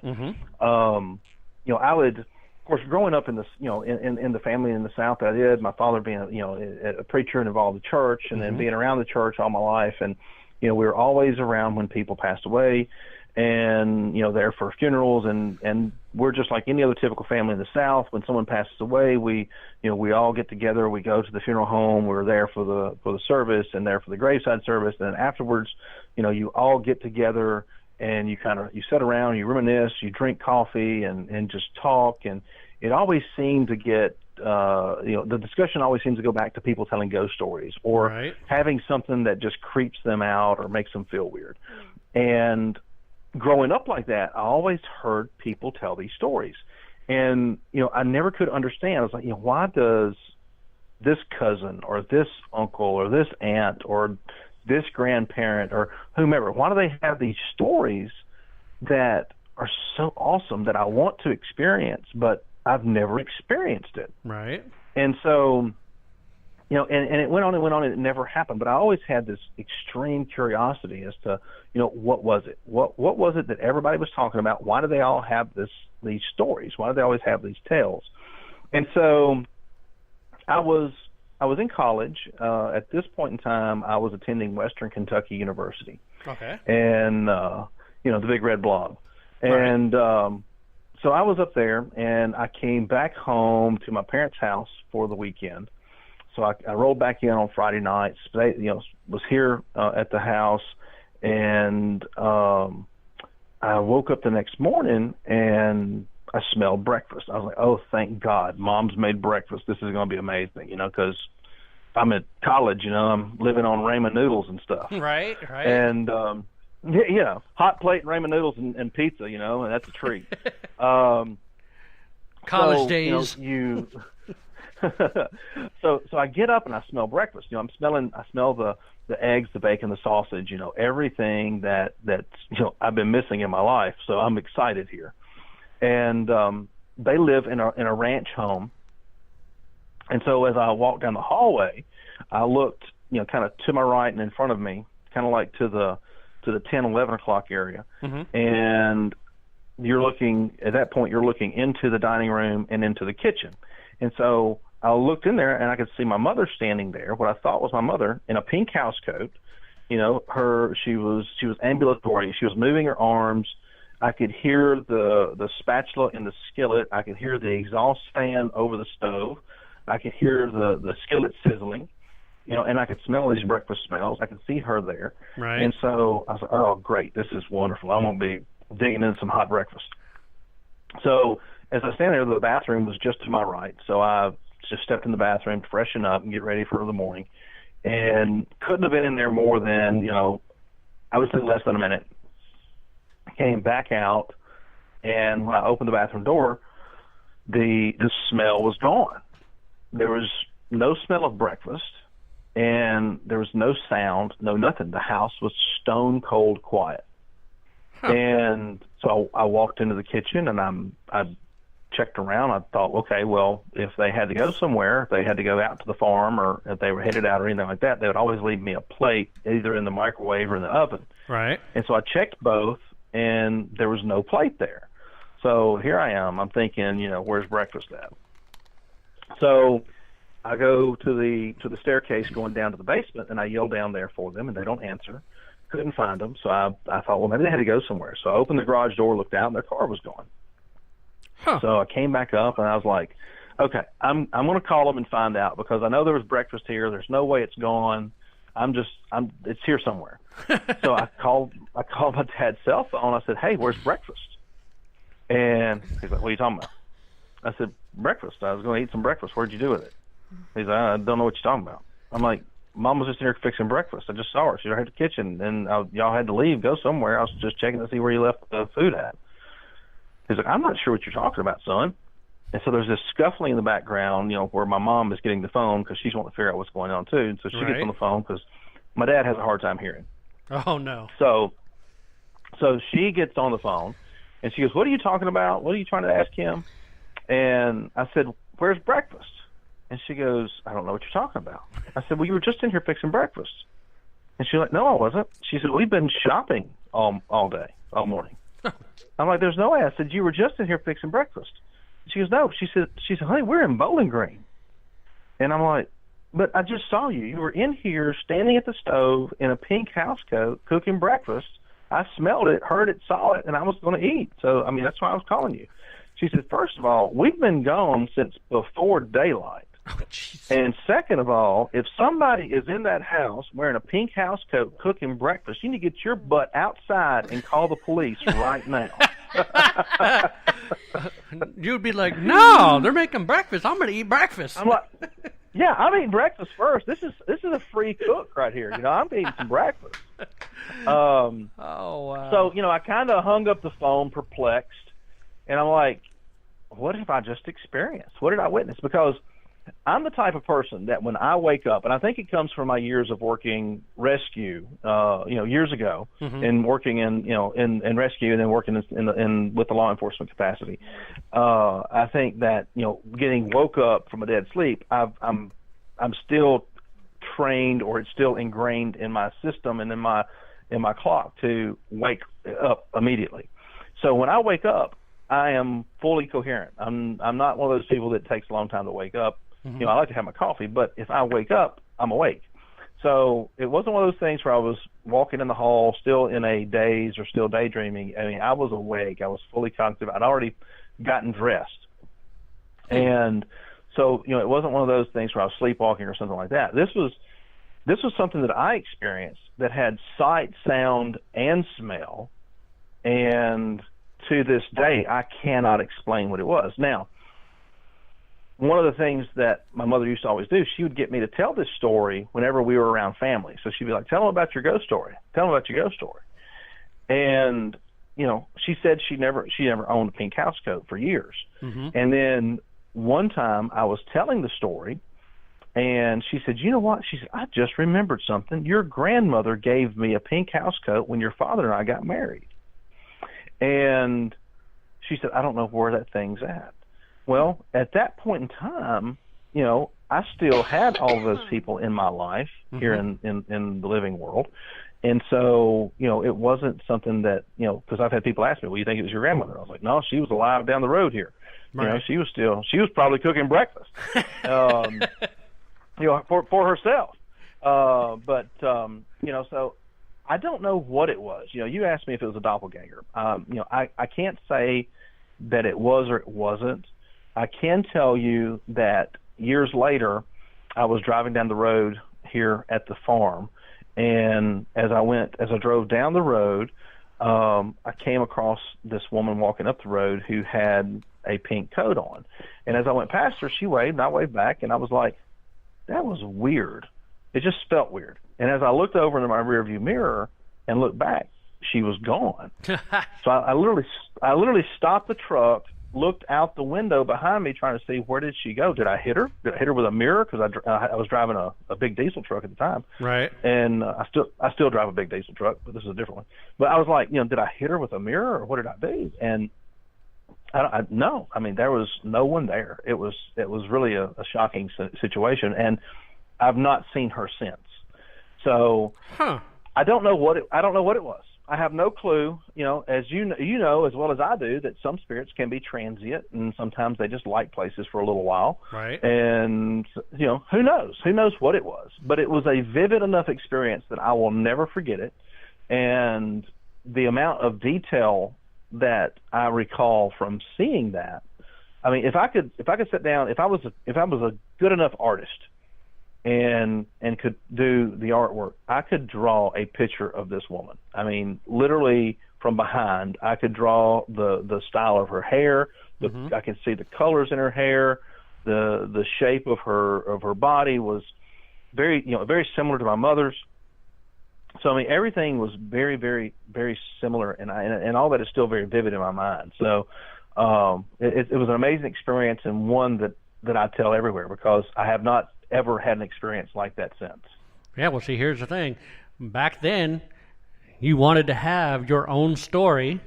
I would, of course, growing up in the in the family in the South that I did, my father being a preacher and involved in the church, and then being around the church all my life, and we were always around when people passed away, and there for funerals, and we're just like any other typical family in the South. When someone passes away, we all get together, we go to the funeral home, we're there for the service and there for the graveside service, and then afterwards, you all get together and you sit around, you reminisce, you drink coffee and just talk, and it always seemed to get the discussion always seems to go back to people telling ghost stories or having something that just creeps them out or makes them feel weird. And growing up like that, I always heard people tell these stories. And, I never could understand. I was like, why does this cousin or this uncle or this aunt or this grandparent or whomever, why do they have these stories that are so awesome that I want to experience, but I've never experienced it? Right. And so, and it went on and it never happened. But I always had this extreme curiosity as to, what was it? What was it that everybody was talking about? Why do they all have these stories? Why do they always have these tales? And so I was in college. At this point in time, I was attending Western Kentucky University. Okay. And, the big red blob. And so I was up there, and I came back home to my parents' house for the weekend. So I rolled back in on Friday night, was here at the house, and I woke up the next morning, and I smelled breakfast. I was like, oh, thank God, Mom's made breakfast. This is going to be amazing, because I'm at college, I'm living on ramen noodles and stuff. Right. And, hot plate and ramen noodles and pizza, and that's a treat. College days. So I get up and I smell breakfast. I smell the eggs, the bacon, the sausage, everything that's I've been missing in my life. So I'm excited here. And they live in a ranch home. And so as I walked down the hallway, I looked, kind of to my right and in front of me, kind of like to the 10, 11 o'clock area. Mm-hmm. And at that point, you're looking into the dining room and into the kitchen. And so I looked in there and I could see my mother standing there, what I thought was my mother, in a pink house coat. She was ambulatory. She was moving her arms. I could hear the spatula in the skillet. I could hear the exhaust fan over the stove. I could hear the skillet sizzling, and I could smell these breakfast smells. I could see her there. Right. And so I was like, oh, great, this is wonderful. I'm going to be digging in some hot breakfast. So as I stand there, the bathroom was just to my right. So I just stepped in the bathroom to freshen up and get ready for the morning. And couldn't have been in there more than, I would say less than a minute. Came back out, and when I opened the bathroom door, the smell was gone. There was no smell of breakfast, and there was no sound, no nothing. The house was stone cold quiet. Huh. And so I walked into the kitchen, and I checked around. I thought, okay, well, if they had to go somewhere, if they had to go out to the farm, or if they were headed out or anything like that, they would always leave me a plate either in the microwave or in the oven. Right. And so I checked both, and there was no plate there. So here I am. I'm thinking, where's breakfast at? So I go to the staircase going down to the basement, and I yell down there for them, and they don't answer. Couldn't find them. So I thought, well, maybe they had to go somewhere. So I opened the garage door, looked out, and their car was gone. Huh. So I came back up, and I was like, okay, I'm going to call them and find out, because I know there was breakfast here. There's no way it's gone. It's here somewhere. So I called my dad's cell phone. I said, hey, where's breakfast? And he's like, what are you talking about? I said, breakfast. I was going to eat some breakfast. Where'd you do with it? He's like, I don't know what you're talking about. I'm like, Mom was just in here fixing breakfast. I just saw her. She was at the kitchen, and y'all had to leave, go somewhere. I was just checking to see where you left the food at. He's like, I'm not sure what you're talking about, son. And so there's this scuffling in the background, where my mom is getting the phone because she's wanting to figure out what's going on too. And so she gets on the phone because my dad has a hard time hearing. Oh, no. So she gets on the phone, and she goes, what are you talking about? What are you trying to ask him? And I said, where's breakfast? And she goes, I don't know what you're talking about. I said, well, you were just in here fixing breakfast. And she's like, no, I wasn't. She said, we've been shopping all day, all morning. I'm like, there's no way. I said, you were just in here fixing breakfast. She goes, no. She said, honey, we're in Bowling Green. And I'm like, but I just saw you. You were in here standing at the stove in a pink house coat cooking breakfast I smelled it, heard it, saw it, and I was going to eat. So, I mean, that's why I was calling you. She said, first of all, we've been gone since before daylight. Oh, jeez. And second of all, if somebody is in that house wearing a pink house coat cooking breakfast, you need to get your butt outside and call the police right now. You'd be like, no, they're making breakfast. I'm going to eat breakfast. I'm like, yeah, I'm eating breakfast first. This is a free cook right here. You know, I'm eating some breakfast. Oh, wow. So, you know, I kind of hung up the phone perplexed, and I'm like, what have I just experienced? What did I witness? Because I'm the type of person that when I wake up, and I think it comes from my years of working rescue, years ago, and working in rescue, and then working in with the law enforcement capacity. I think that getting woke up from a dead sleep, I'm still trained, or it's still ingrained in my system and in my clock to wake up immediately. So when I wake up, I am fully coherent. I'm not one of those people that takes a long time to wake up. I like to have my coffee, but if I wake up, I'm awake. So it wasn't one of those things where I was walking in the hall still in a daze or still daydreaming. I mean, I was awake. I was fully cognitive. I'd already gotten dressed. And so, it wasn't one of those things where I was sleepwalking or something like that. This was something that I experienced that had sight, sound, and smell. And to this day, I cannot explain what it was. Now, one of the things that my mother used to always do, she would get me to tell this story whenever we were around family. So she'd be like, tell them about your ghost story. Tell them about your ghost story. And, she said she never owned a pink house coat for years. And then one time I was telling the story, and she said, you know what? She said, I just remembered something. Your grandmother gave me a pink house coat when your father and I got married. And she said, I don't know where that thing's at. Well, at that point in time, I still had all of those people in my life here in the living world. And so, it wasn't something that, because I've had people ask me, well, you think it was your grandmother? I was like, no, she was alive down the road here. Right. She was probably cooking breakfast, for herself. So I don't know what it was. You asked me if it was a doppelganger. I can't say that it was or it wasn't. I can tell you that years later, I was driving down the road here at the farm, and as I drove down the road, I came across this woman walking up the road who had a pink coat on. And as I went past her, she waved, and I waved back, and I was like, that was weird. It just felt weird. And as I looked over into my rearview mirror and looked back, she was gone. So I literally stopped the truck, looked out the window behind me trying to see where did she go. Did I hit her? Did I hit her with a mirror? Because I was driving a big diesel truck at the time. Right. And I still drive a big diesel truck, but this is a different one. But I was like, did I hit her with a mirror, or what did I do? And no. I mean, there was no one there. It was really a shocking situation, and I've not seen her since. So I don't know what it was. I have no clue. As you know as well as I do, that some spirits can be transient, and sometimes they just like places for a little while. Right. And who knows? Who knows what it was? But it was a vivid enough experience that I will never forget it. And the amount of detail that I recall from seeing that, I mean, if I could sit down, if I was a good enough artist and could do the artwork, I could draw a picture of this woman. I mean, literally from behind, I could draw the style of her hair. I can see the colors in her hair. The shape of her body was very similar to my mother's. So I mean, everything was very, very, very similar, and all that is still very vivid in my mind. So it was an amazing experience, and one that I tell everywhere, because I have not ever had an experience like that since. Yeah, well, see, here's the thing. Back then, you wanted to have your own story,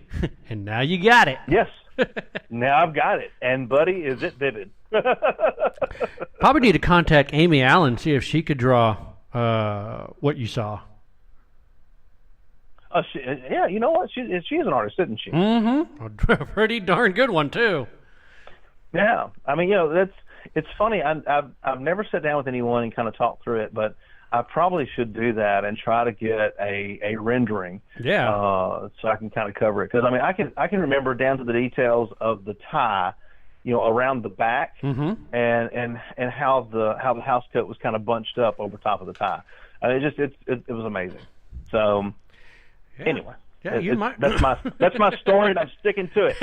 and now you got it. Yes. Now I've got it. And, buddy, is it vivid? Probably need to contact Amy Allen, see if she could draw what you saw. Yeah, you know what? She is an artist, isn't she? Mm-hmm. A pretty darn good one, too. Yeah. I mean, it's funny. I've never sat down with anyone and kind of talked through it, but I probably should do that and try to get a rendering. Yeah. So I can kind of cover it, because I mean I can remember down to the details of the tie, around the back, and how the house coat was kind of bunched up over top of the tie. I mean, it was amazing. So anyway. Yeah, you might. That's my story, and I'm sticking to it.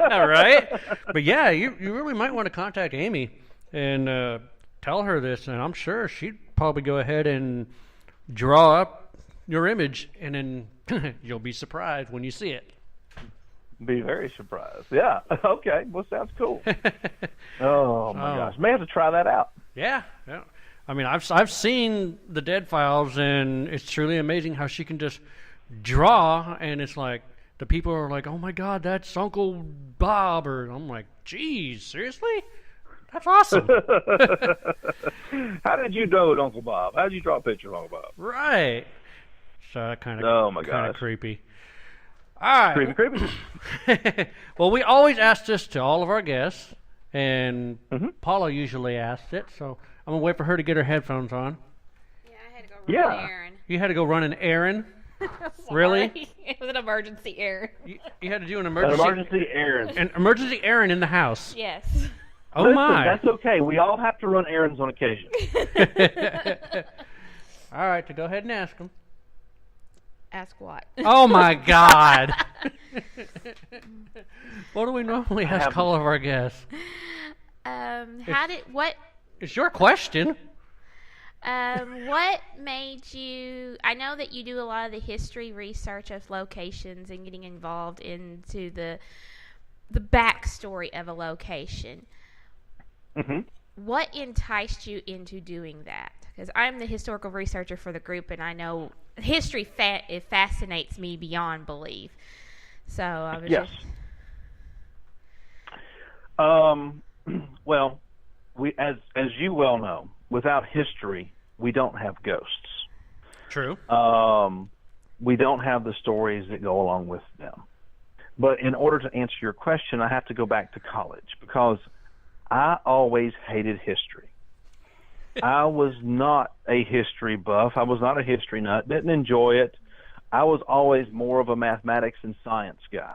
Right? But yeah, you really might want to contact Amy and tell her this, and I'm sure she'd probably go ahead and draw up your image, and then you'll be surprised when you see it. Be very surprised. Yeah. Okay. Well, sounds cool. Oh my gosh, may have to try that out. Yeah. I mean, I've seen the Dead Files, and it's truly amazing how she can just draw, and it's like the people are like, "Oh my God, that's Uncle Bob," or I'm like, "Geez, seriously? That's awesome." How did you know it, Uncle Bob? How did you draw a picture of Uncle Bob? Right. So that kind of creepy. All right. Creepy. Well, we always ask this to all of our guests, and Paula usually asks it, so I'm gonna wait for her to get her headphones on. Yeah, I had to go run an errand. You had to go run an errand? Really? It was an emergency errand. You had to do an emergency errand. An emergency errand in the house. Yes. Oh, listen, my. That's okay. We all have to run errands on occasion. All right, so go ahead and ask them. Ask what? Oh, my God. What do we normally ask all of our guests? What? It's your question. What made you? I know that you do a lot of the history research of locations and getting involved into the backstory of a location. What enticed you into doing that? Because I'm the historical researcher for the group, and I know history it fascinates me beyond belief. So I was yes. Well, we as you well know, without history, we don't have ghosts. True. We don't have the stories that go along with them. But in order to answer your question, I have to go back to college, because I always hated history. I was not a history buff. I was not a history nut. Didn't enjoy it. I was always more of a mathematics and science guy.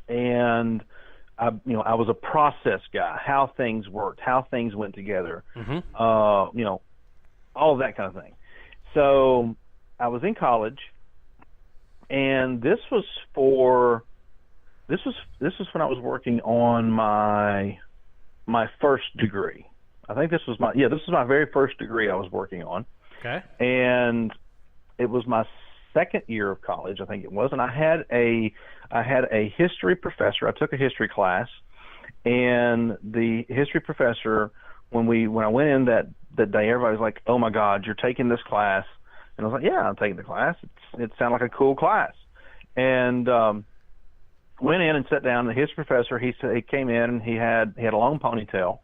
And I was a process guy, how things worked, how things went together, all of that kind of thing. So I was in college, and this was when I was working on my first degree. I think this was my very first degree I was working on. Okay. And it was my second year of college, I think it was, and I had a history professor. I took a history class, and the history professor, when I went in that day, everybody was like, "Oh my God, you're taking this class?" And I was like, "Yeah, I'm taking the class. It sounded like a cool class." And went in and sat down. The history professor, he came in, and he had a long ponytail,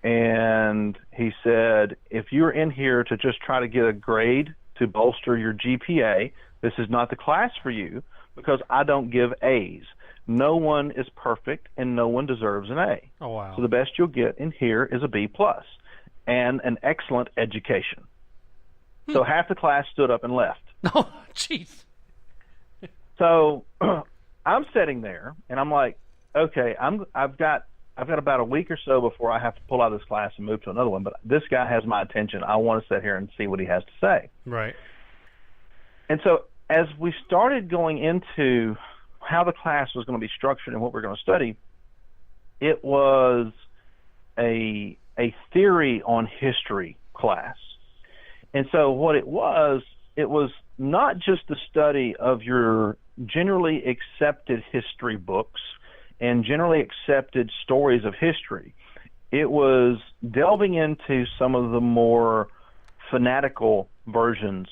and he said, "If you're in here to just try to get a grade to bolster your GPA, this is not the class for you, because I don't give A's. No one is perfect, and no one deserves an A. Oh, wow. So the best you'll get in here is a B plus, and an excellent education." So half the class stood up and left. Oh, jeez. So I'm sitting there, and I'm like, okay, I've got about a week or so before I have to pull out of this class and move to another one, but this guy has my attention. I want to sit here and see what he has to say. Right. And so as we started going into how the class was going to be structured and what we're going to study, it was a theory on history class. And so what it was not just the study of your generally accepted history books and generally accepted stories of history. It was delving into some of the more fanatical versions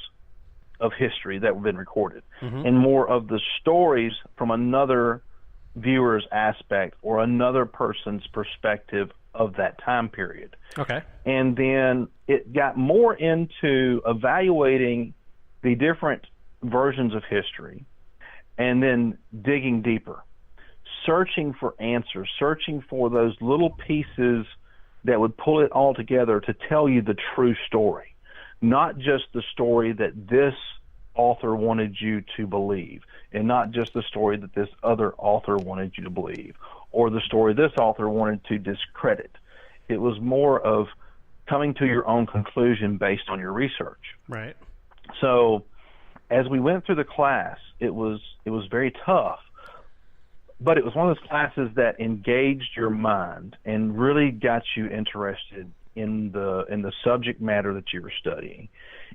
of history that have been recorded, and more of the stories from another viewer's aspect or another person's perspective of that time period. Okay. And then it got more into evaluating the different versions of history, and then digging deeper, searching for answers, searching for those little pieces that would pull it all together to tell you the true story. not just the story that this author wanted you to believe, and not just the story that this other author wanted you to believe, or the story this author wanted to discredit. It was more of coming to your own conclusion based on your research. Right. So as we went through the class, it was very tough, but it was one of those classes that engaged your mind and really got you interested in the subject matter that you were studying.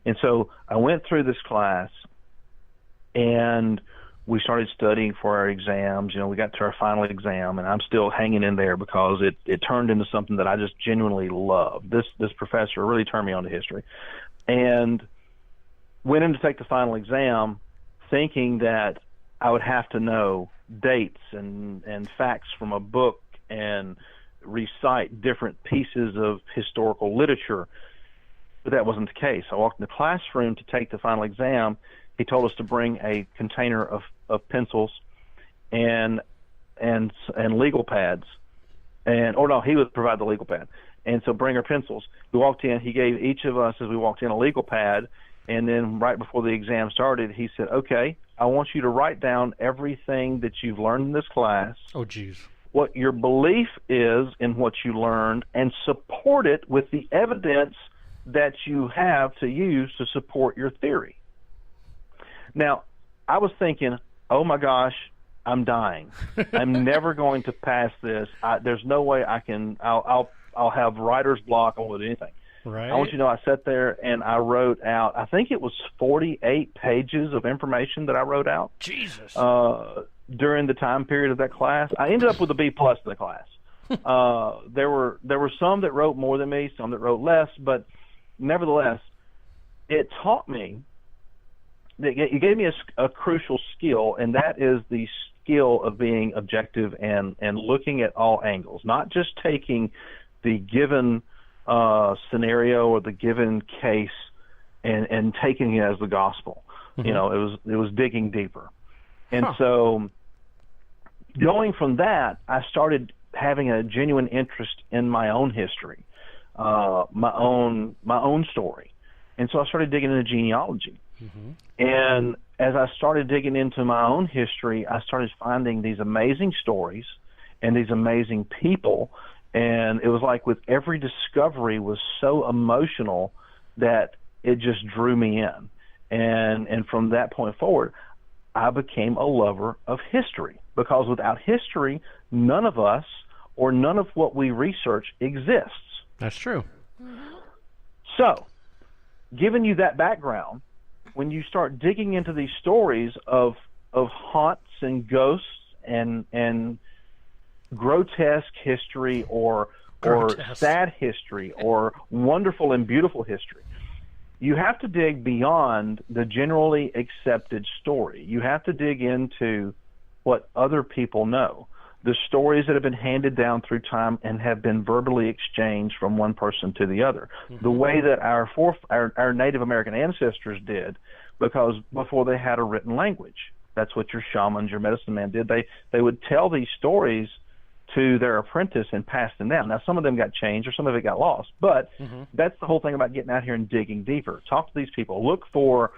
And so I went through this class, and we started studying for our exams. You know, we got to our final exam, and I'm still hanging in there because it turned into something that I just genuinely loved. This professor really turned me on to history. And went in to take the final exam thinking that I would have to know dates and facts from a book and recite different pieces of historical literature. But that wasn't the case. I walked in the classroom to take the final exam. He told us to bring a container of pencils and legal pads. He would provide the legal pad. And so bring our pencils. We walked in. He gave each of us, as we walked in, a legal pad. And then right before the exam started, he said, okay, I want you to write down everything that you've learned in this class. Oh, geez. What your belief is in what you learned, and support it with the evidence that you have to use to support your theory. Now, I was thinking, oh my gosh, I'm dying. I'm never going to pass this. There's no way I can. I'll have writer's block. I won't do anything. Right. I want you to know I sat there and I wrote out, I think it was 48 pages of information that I wrote out. Jesus. During the time period of that class. I ended up with a B+ in the class. There were some that wrote more than me, some that wrote less, but nevertheless, it taught me, it gave me a crucial skill, and that is the skill of being objective and looking at all angles, not just taking the given scenario or the given case and taking it as the gospel. Mm-hmm. You know, it was digging deeper. And so going from that, I started having a genuine interest in my own history, my own story. And so I started digging into genealogy. Mm-hmm. And as I started digging into my own history, I started finding these amazing stories and these amazing people. And it was like with every discovery was so emotional that it just drew me in. And from that point forward, I became a lover of history, because without history, none of us or none of what we research exists. That's true. So, giving you that background, when you start digging into these stories of haunts and ghosts and grotesque history or sad history or wonderful and beautiful history, you have to dig beyond the generally accepted story. You have to dig into what other people know, the stories that have been handed down through time and have been verbally exchanged from one person to the other, mm-hmm. the way that our Native American ancestors did, because before they had a written language. That's what your shamans, your medicine man did. They would tell these stories to their apprentice and pass them down. Now, some of them got changed or some of it got lost, but mm-hmm. that's the whole thing about getting out here and digging deeper. Talk to these people. Look for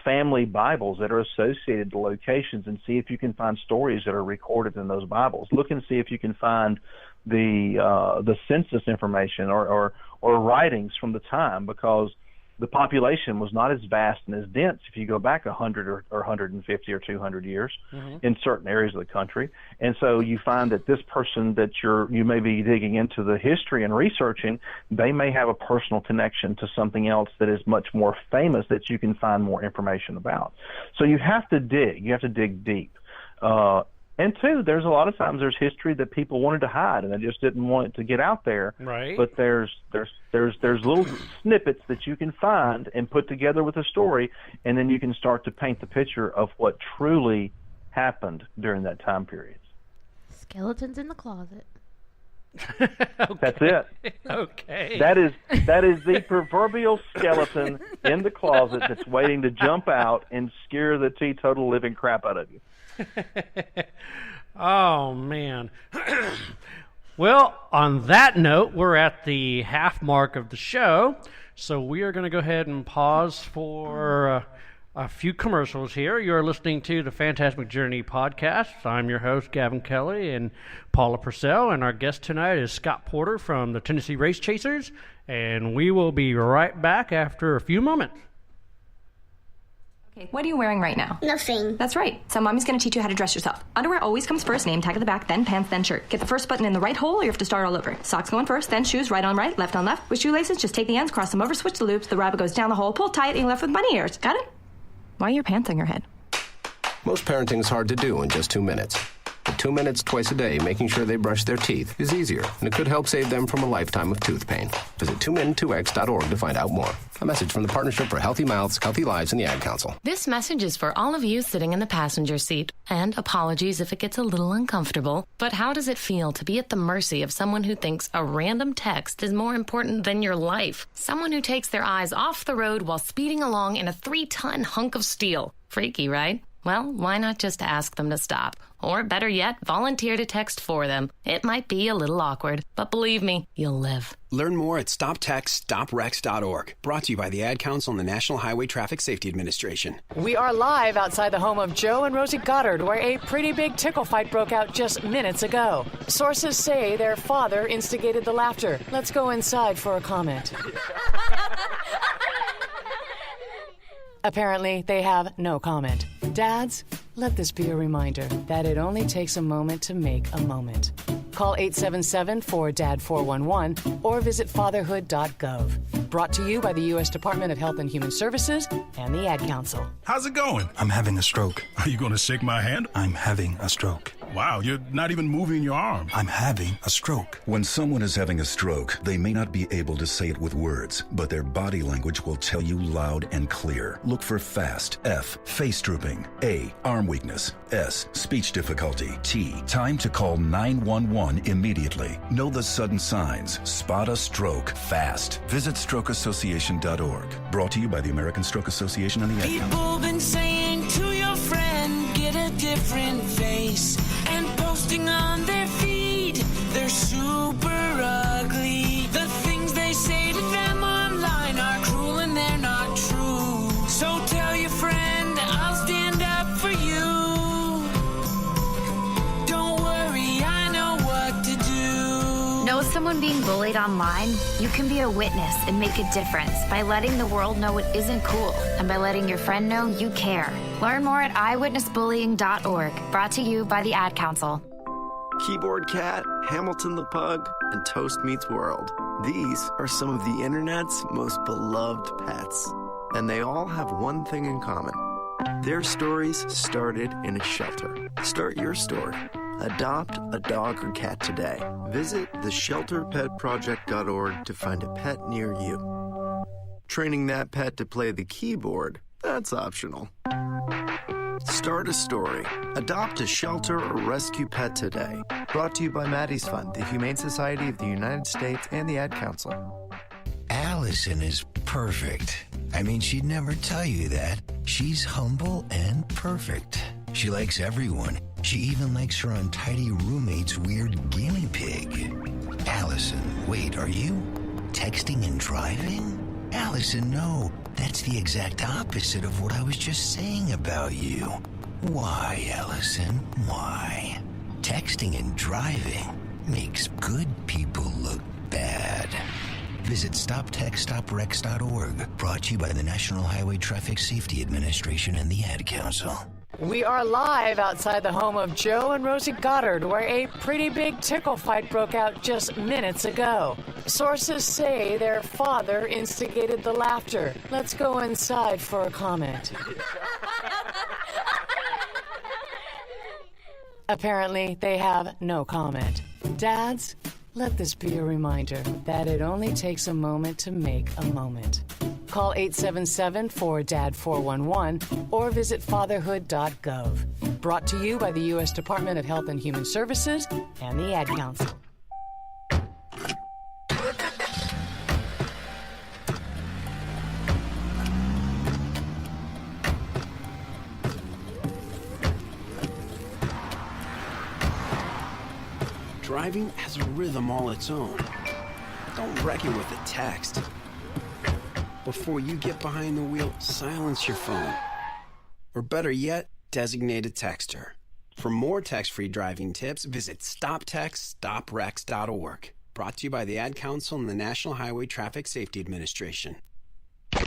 family Bibles that are associated to locations and see if you can find stories that are recorded in those Bibles. Look and see if you can find the census information or writings from the time, because the population was not as vast and as dense if you go back 100 or 150 or 200 years mm-hmm. in certain areas of the country. And so you find that this person that you may be digging into the history and researching, they may have a personal connection to something else that is much more famous that you can find more information about. So you have to dig. You have to dig deep. And two, there's a lot of times there's history that people wanted to hide and they just didn't want it to get out there. Right. But there's little snippets that you can find and put together with a story, and then you can start to paint the picture of what truly happened during that time period. Skeletons in the closet. Okay. That's it. Okay. That is the proverbial skeleton in the closet that's waiting to jump out and scare the teetotal living crap out of you. Oh, man. Well, on that note, we're at the half mark of the show. So we are going to go ahead and pause for a few commercials here. You're listening to the Phantasmic Journey podcast. I'm your host, Gavin Kelly, and Paula Purcell, and our guest tonight is Scott Porter from the Tennessee Wraith Chasers, and we will be right back after a few moments. Okay, what are you wearing right now? Nothing. That's right. So mommy's going to teach you how to dress yourself. Underwear always comes first, name tag at the back, then pants, then shirt. Get the first button in the right hole or you have to start all over. Socks going first, then shoes right on right, left on left. With shoelaces, just take the ends, cross them over, switch the loops. The rabbit goes down the hole, pull tight, and you're left with bunny ears. Got it? Why are your pants on your head? Most parenting's hard to do in just 2 minutes. But 2 minutes twice a day making sure they brush their teeth is easier, and it could help save them from a lifetime of tooth pain. Visit 2min2x.org to find out more. A message from the Partnership for Healthy Mouths, Healthy Lives, and the Ad Council. This message is for all of you sitting in the passenger seat. And apologies if it gets a little uncomfortable. But how does it feel to be at the mercy of someone who thinks a random text is more important than your life? Someone who takes their eyes off the road while speeding along in a 3-ton hunk of steel. Freaky, right? Well, why not just ask them to stop? Or better yet, volunteer to text for them. It might be a little awkward, but believe me, you'll live. Learn more at stoptextstoprex.org. Brought to you by the Ad Council and the National Highway Traffic Safety Administration. We are live outside the home of Joe and Rosie Goddard, where a pretty big tickle fight broke out just minutes ago. Sources say their father instigated the laughter. Let's go inside for a comment. Apparently, they have no comment. Dads, let this be a reminder that it only takes a moment to make a moment. Call 877-4DAD-411 or visit fatherhood.gov. Brought to you by the U.S. Department of Health and Human Services and the Ad Council. How's it going? I'm having a stroke. Are you going to shake my hand? I'm having a stroke. Wow, you're not even moving your arm. I'm having a stroke. When someone is having a stroke, they may not be able to say it with words, but their body language will tell you loud and clear. Look for FAST. F, face drooping. A, arm weakness. S, speech difficulty. T, time to call 911 immediately. Know the sudden signs. Spot a stroke fast. Visit strokeassociation.org. Brought to you by the American Stroke Association and the Ad Council. People been saying to your friend, get a different face. And posting on their feed, they're super ugly. The things they say to them online are cruel and they're not true. So tell your friend, I'll stand up for you. Don't worry, I know what to do. Know someone being bullied online? You can be a witness and make a difference by letting the world know it isn't cool and by letting your friend know you care. Learn more at eyewitnessbullying.org. Brought to you by the Ad Council. Keyboard Cat, Hamilton the Pug, and Toast Meets World. These are some of the internet's most beloved pets. And they all have one thing in common. Their stories started in a shelter. Start your story. Adopt a dog or cat today. Visit theshelterpetproject.org to find a pet near you. Training that pet to play the keyboard, that's optional. Start a story. Adopt a shelter or rescue pet today. Brought to you by Maddie's Fund, the Humane Society of the United States, and the Ad Council. Allison is perfect. I mean, she'd never tell you that. She's humble and perfect. She likes everyone. She even likes her untidy roommate's weird guinea pig. Allison, wait, are you texting and driving? Allison, no. That's the exact opposite of what I was just saying about you. Why, Allison? Why? Texting and driving makes good people look bad. Visit stoptextstoprex.org. Brought to you by the National Highway Traffic Safety Administration and the Ad Council. We are live outside the home of Joe and Rosie Goddard, where a pretty big tickle fight broke out just minutes ago. Sources say their father instigated the laughter. Let's go inside for a comment. Apparently, they have no comment. Dads, let this be a reminder that it only takes a moment to make a moment. Call 877-4DAD-411 or visit fatherhood.gov. Brought to you by the U.S. Department of Health and Human Services and the Ad Council. Driving has a rhythm all its own. Don't wreck it with a text. Before you get behind the wheel, silence your phone. Or better yet, designate a texter. For more text-free driving tips, visit stoptextstoprex.org. Brought to you by the Ad Council and the National Highway Traffic Safety Administration. The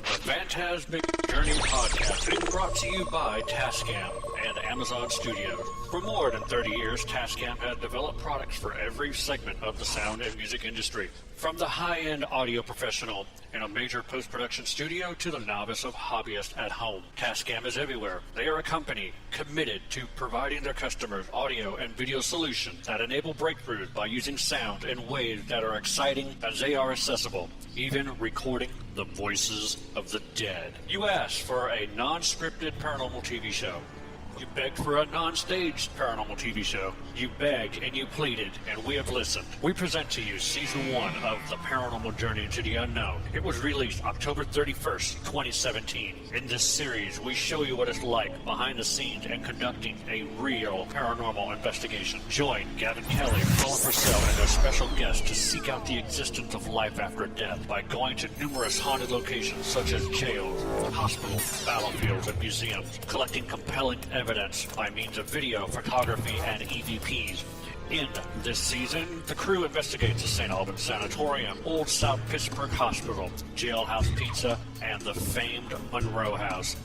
Phantasmic Journey Podcast is brought to you by Tascam and Amazon Studios. For more than 30 years, Tascam has developed products for every segment of the sound and music industry. From the high-end audio professional in a major post-production studio to the novice of hobbyist at home, Tascam is everywhere. They are a company committed to providing their customers audio and video solutions that enable breakthroughs by using sound in ways that are exciting as they are accessible, even recording the voices of the dead. You asked for a non-scripted paranormal TV show. You begged for a non-staged paranormal TV show. You begged and you pleaded, and we have listened. We present to you Season 1 of The Paranormal Journey into the Unknown. It was released October 31st, 2017. In this series, we show you what it's like behind the scenes and conducting a real paranormal investigation. Join Gavin Kelly, Paula Purcell, and their special guests to seek out the existence of life after death by going to numerous haunted locations such as jails, hospitals, battlefields, and museums, collecting compelling evidence by means of video, photography, and EVPs. In this season, the crew investigates the St. Albans Sanatorium, Old South Pittsburgh Hospital, Jailhouse Pizza, and the famed Monroe House.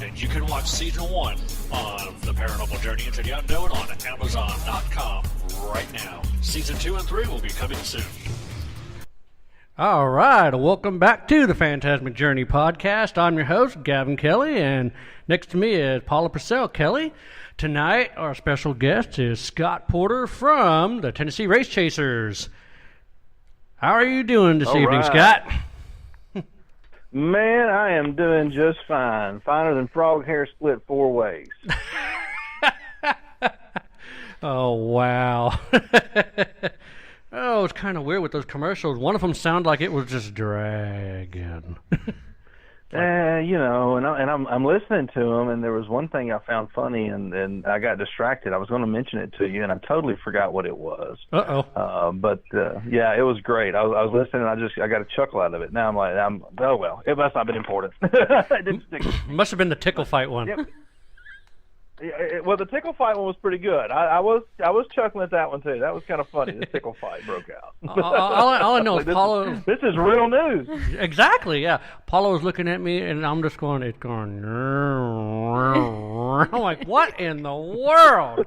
And you can watch Season 1 of The Paranormal Journey into the Unknown on Amazon.com right now. Season 2 and 3 will be coming soon. All right, welcome back to the Phantasmic Journey podcast. I'm your host, Gavin Kelly, and next to me is Paula Purcell. Kelly. Tonight, our special guest is Scott Porter from the Tennessee Wraith Chasers. How are you doing this evening, Scott? Man, I am doing just fine. Finer than frog hair split 4 ways. Oh, wow. Oh, it's kind of weird with those commercials. One of them sounded like it was just dragging. You know, and I'm listening to them, and there was one thing I found funny, and I got distracted. I was going to mention it to you, and I totally forgot what it was. But yeah, it was great. I was listening, and I got a chuckle out of it. Now I'm like, oh well, it must not have been important. It didn't stick. Must have been the tickle fight one. Yep. Well, the tickle fight one was pretty good. I was chuckling at that one too. That was kind of funny. The tickle fight broke out. All I know is Paula. This is real news. Exactly. Yeah. Paula was looking at me, and I'm just going. It's going. I'm like, what in the world?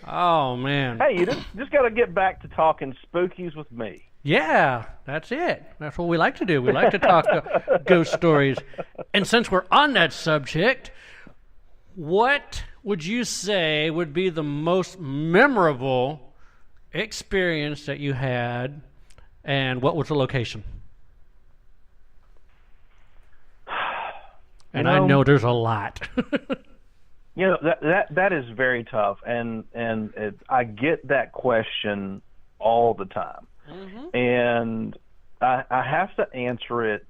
Oh man. Hey, you just got to get back to talking spookies with me. Yeah, that's it. That's what we like to do. We like to talk ghost stories. And since we're on that subject, what would you say would be the most memorable experience that you had, and what was the location? And I know there's a lot. You know, that is very tough, and I get that question all the time. Mm-hmm. And I have to answer it.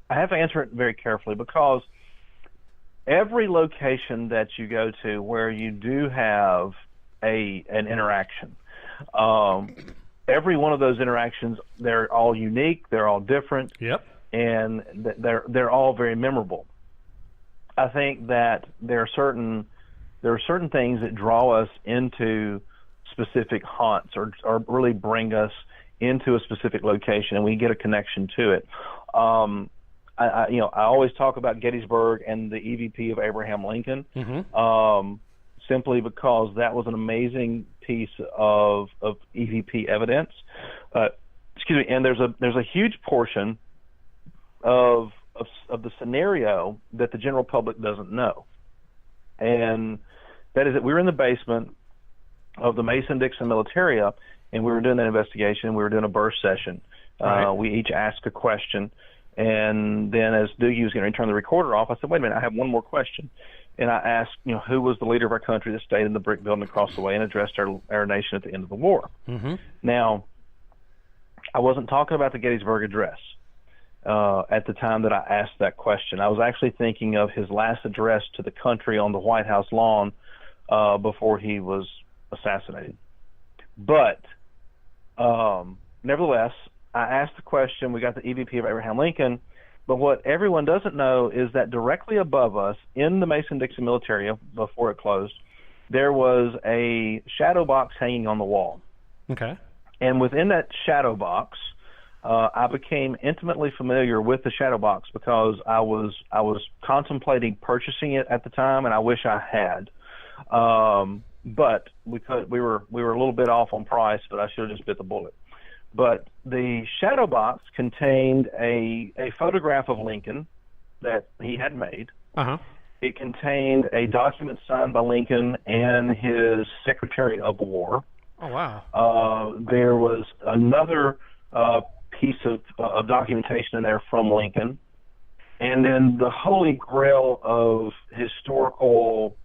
I have to answer it very carefully, because every location that you go to where you do have an interaction, every one of those interactions, they're all unique, they're all different. Yep. And they're all very memorable. I think that there are certain things that draw us into specific haunts, or really bring us into a specific location, and we get a connection to it. I always talk about Gettysburg and the EVP of Abraham Lincoln, simply because that was an amazing piece of EVP evidence. And there's a huge portion of the scenario that the general public doesn't know, and that is that we were in the basement of the Mason-Dixon Militaria, and we were doing that investigation. We were doing a burst session. Right. We each asked a question, and then as Doogie was going to turn the recorder off, I said, wait a minute, I have one more question. And I asked, who was the leader of our country that stayed in the brick building across the way and addressed our nation at the end of the war? Mm-hmm. Now, I wasn't talking about the Gettysburg Address at the time that I asked that question. I was actually thinking of his last address to the country on the White House lawn before he was assassinated. But Nevertheless, I asked the question. We got the EVP of Abraham Lincoln. But what everyone doesn't know is that directly above us in the Mason-Dixon military, before it closed, there was a shadow box hanging on the wall. Okay. And within that shadow box, I became intimately familiar with the shadow box because I was contemplating purchasing it at the time, and I wish I had. But we were a little bit off on price, but I should have just bit the bullet. But the shadow box contained a photograph of Lincoln that he had made. Uh-huh. It contained a document signed by Lincoln and his Secretary of War. Oh, wow. There was another piece of documentation in there from Lincoln. And then the holy grail of historical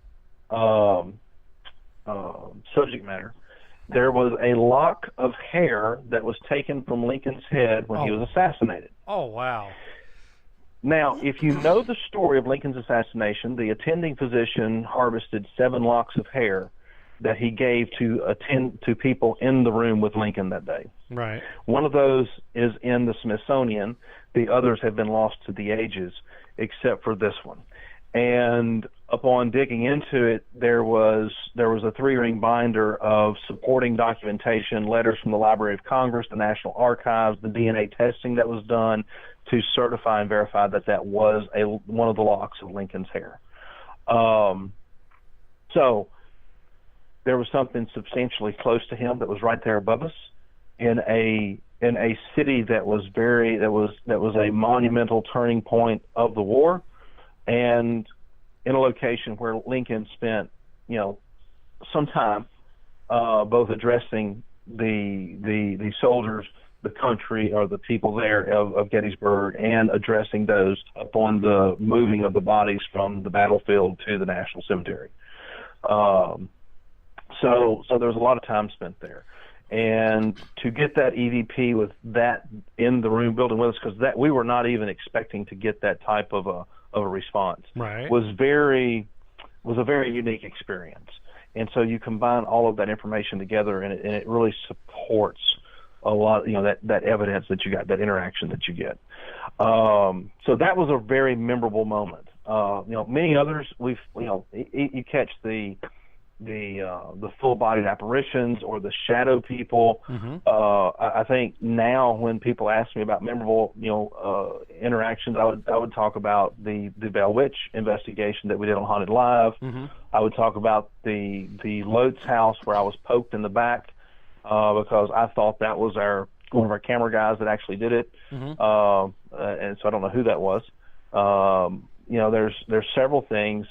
subject matter. There was a lock of hair that was taken from Lincoln's head when he was assassinated. Oh, wow. Now, if you know the story of Lincoln's assassination, the attending physician harvested 7 locks of hair that he gave to attend to people in the room with Lincoln that day. Right. One of those is in the Smithsonian. The others have been lost to the ages, except for this one. And upon digging into it, there was a 3-ring binder of supporting documentation, letters from the Library of Congress, the National Archives, the DNA testing that was done to certify and verify that was one of the locks of Lincoln's hair. So there was something substantially close to him that was right there above us in a city that was a monumental turning point of the war, and in a location where Lincoln spent, some time both addressing the soldiers, the country, or the people there of Gettysburg, and addressing those upon the moving of the bodies from the battlefield to the National Cemetery. So there was a lot of time spent there. And to get that EVP with that in the room building with us, because we were not even expecting to get that type of a response, right, was a very unique experience. And so you combine all of that information together, and it really supports a lot, that evidence that you got, that interaction that you get. So that was a very memorable moment. Many others you catch the full-bodied apparitions or the shadow people. Mm-hmm. I think now when people ask me about memorable, interactions, I would talk about the Bell Witch investigation that we did on Haunted Live. Mm-hmm. I would talk about the Lotes house where I was poked in the back because I thought that was one of our camera guys that actually did it. Mm-hmm. And so I don't know who that was. There's several things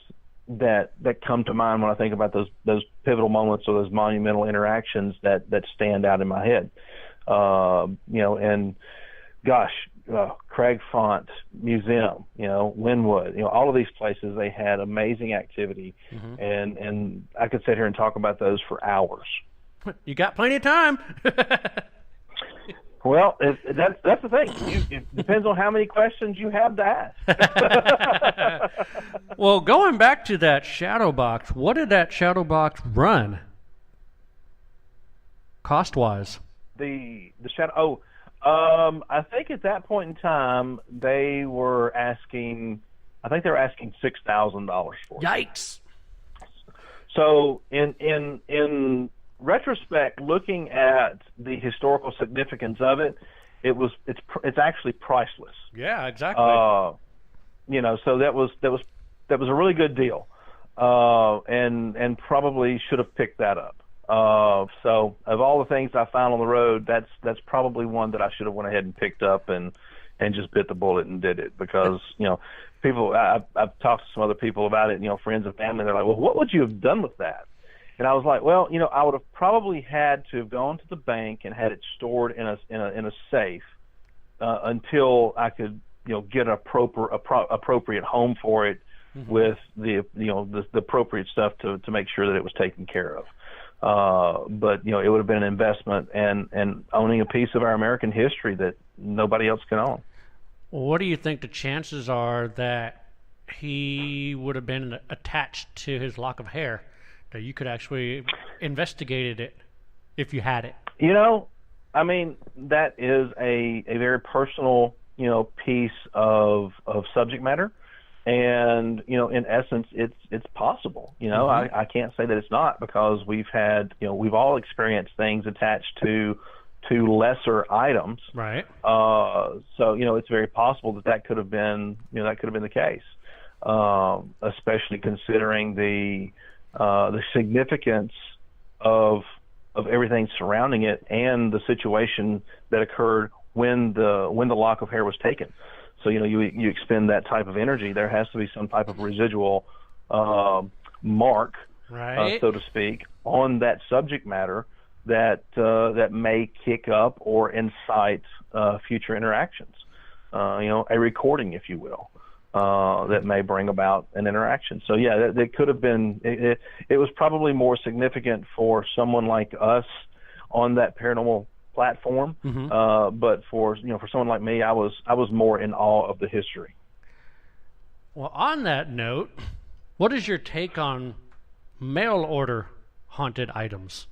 that come to mind when I think about those pivotal moments or those monumental interactions that stand out in my head. And gosh, Craig Font Museum, Linwood, all of these places, they had amazing activity. Mm-hmm. And I could sit here and talk about those for hours. You got plenty of time. Well, that's the thing. It depends on how many questions you have to ask. Well, going back to that shadow box, what did that shadow box run, cost-wise? The shadow. I think at that point in time they were asking. I think they were asking $6,000 for it. Yikes! So in retrospect, looking at the historical significance of it, it's actually priceless. Yeah, exactly. So that was a really good deal, and probably should have picked that up. So of all the things I found on the road, that's probably one that I should have went ahead and picked up and just bit the bullet and did it, because people, I've talked to some other people about it, friends and family. They're like, well, what would you have done with that? And I was like, well, I would have probably had to have gone to the bank and had it stored in a safe until I could, get an appropriate home for it, mm-hmm. with the appropriate stuff to make sure that it was taken care of. But it would have been an investment and owning a piece of our American history that nobody else can own. Well, what do you think the chances are that he would have been attached to his lock of hair, that you could actually investigated it if you had it? I mean, that is a very personal, piece of subject matter. And, in essence, it's possible. I can't say that it's not, because we've all experienced things attached to lesser items. Right. So, it's very possible that could have been, the case. Especially considering the significance of everything surrounding it and the situation that occurred when the lock of hair was taken. So, you expend that type of energy, there has to be some type of residual mark, right, so to speak, on that subject matter that may kick up or incite future interactions. A recording, if you will, that may bring about an interaction. So, yeah, that could have been. It was probably more significant for someone like us on that paranormal platform, but for someone like me, I was more in awe of the history. Well, on that note, what is your take on mail order haunted items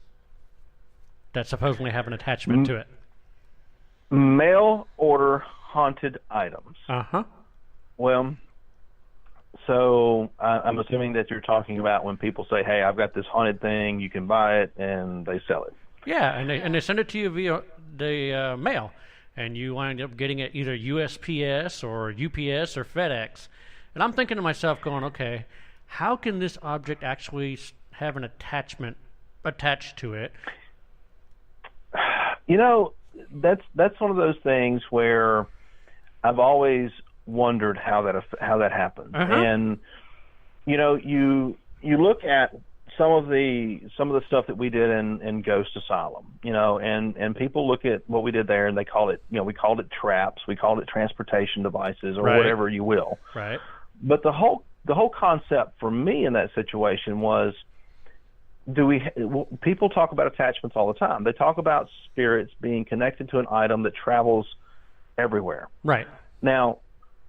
that supposedly have an attachment to it? Mail order haunted items. Well, so I'm assuming that you're talking about when people say, "Hey, I've got this haunted thing. You can buy it," and they sell it. Yeah, and they send it to you via the mail, and you wind up getting it either USPS or UPS or FedEx. And I'm thinking to myself, going, okay, how can this object actually have an attachment attached to it? That's one of those things where I've always wondered how that happened. And you look at some of the stuff that we did in Ghost Asylum, and people look at what we did there and they call it, we called it traps, we called it transportation devices, or whatever you will. Right. But the whole concept for me in that situation was, people talk about attachments all the time. They talk about spirits being connected to an item that travels everywhere. Right. Now,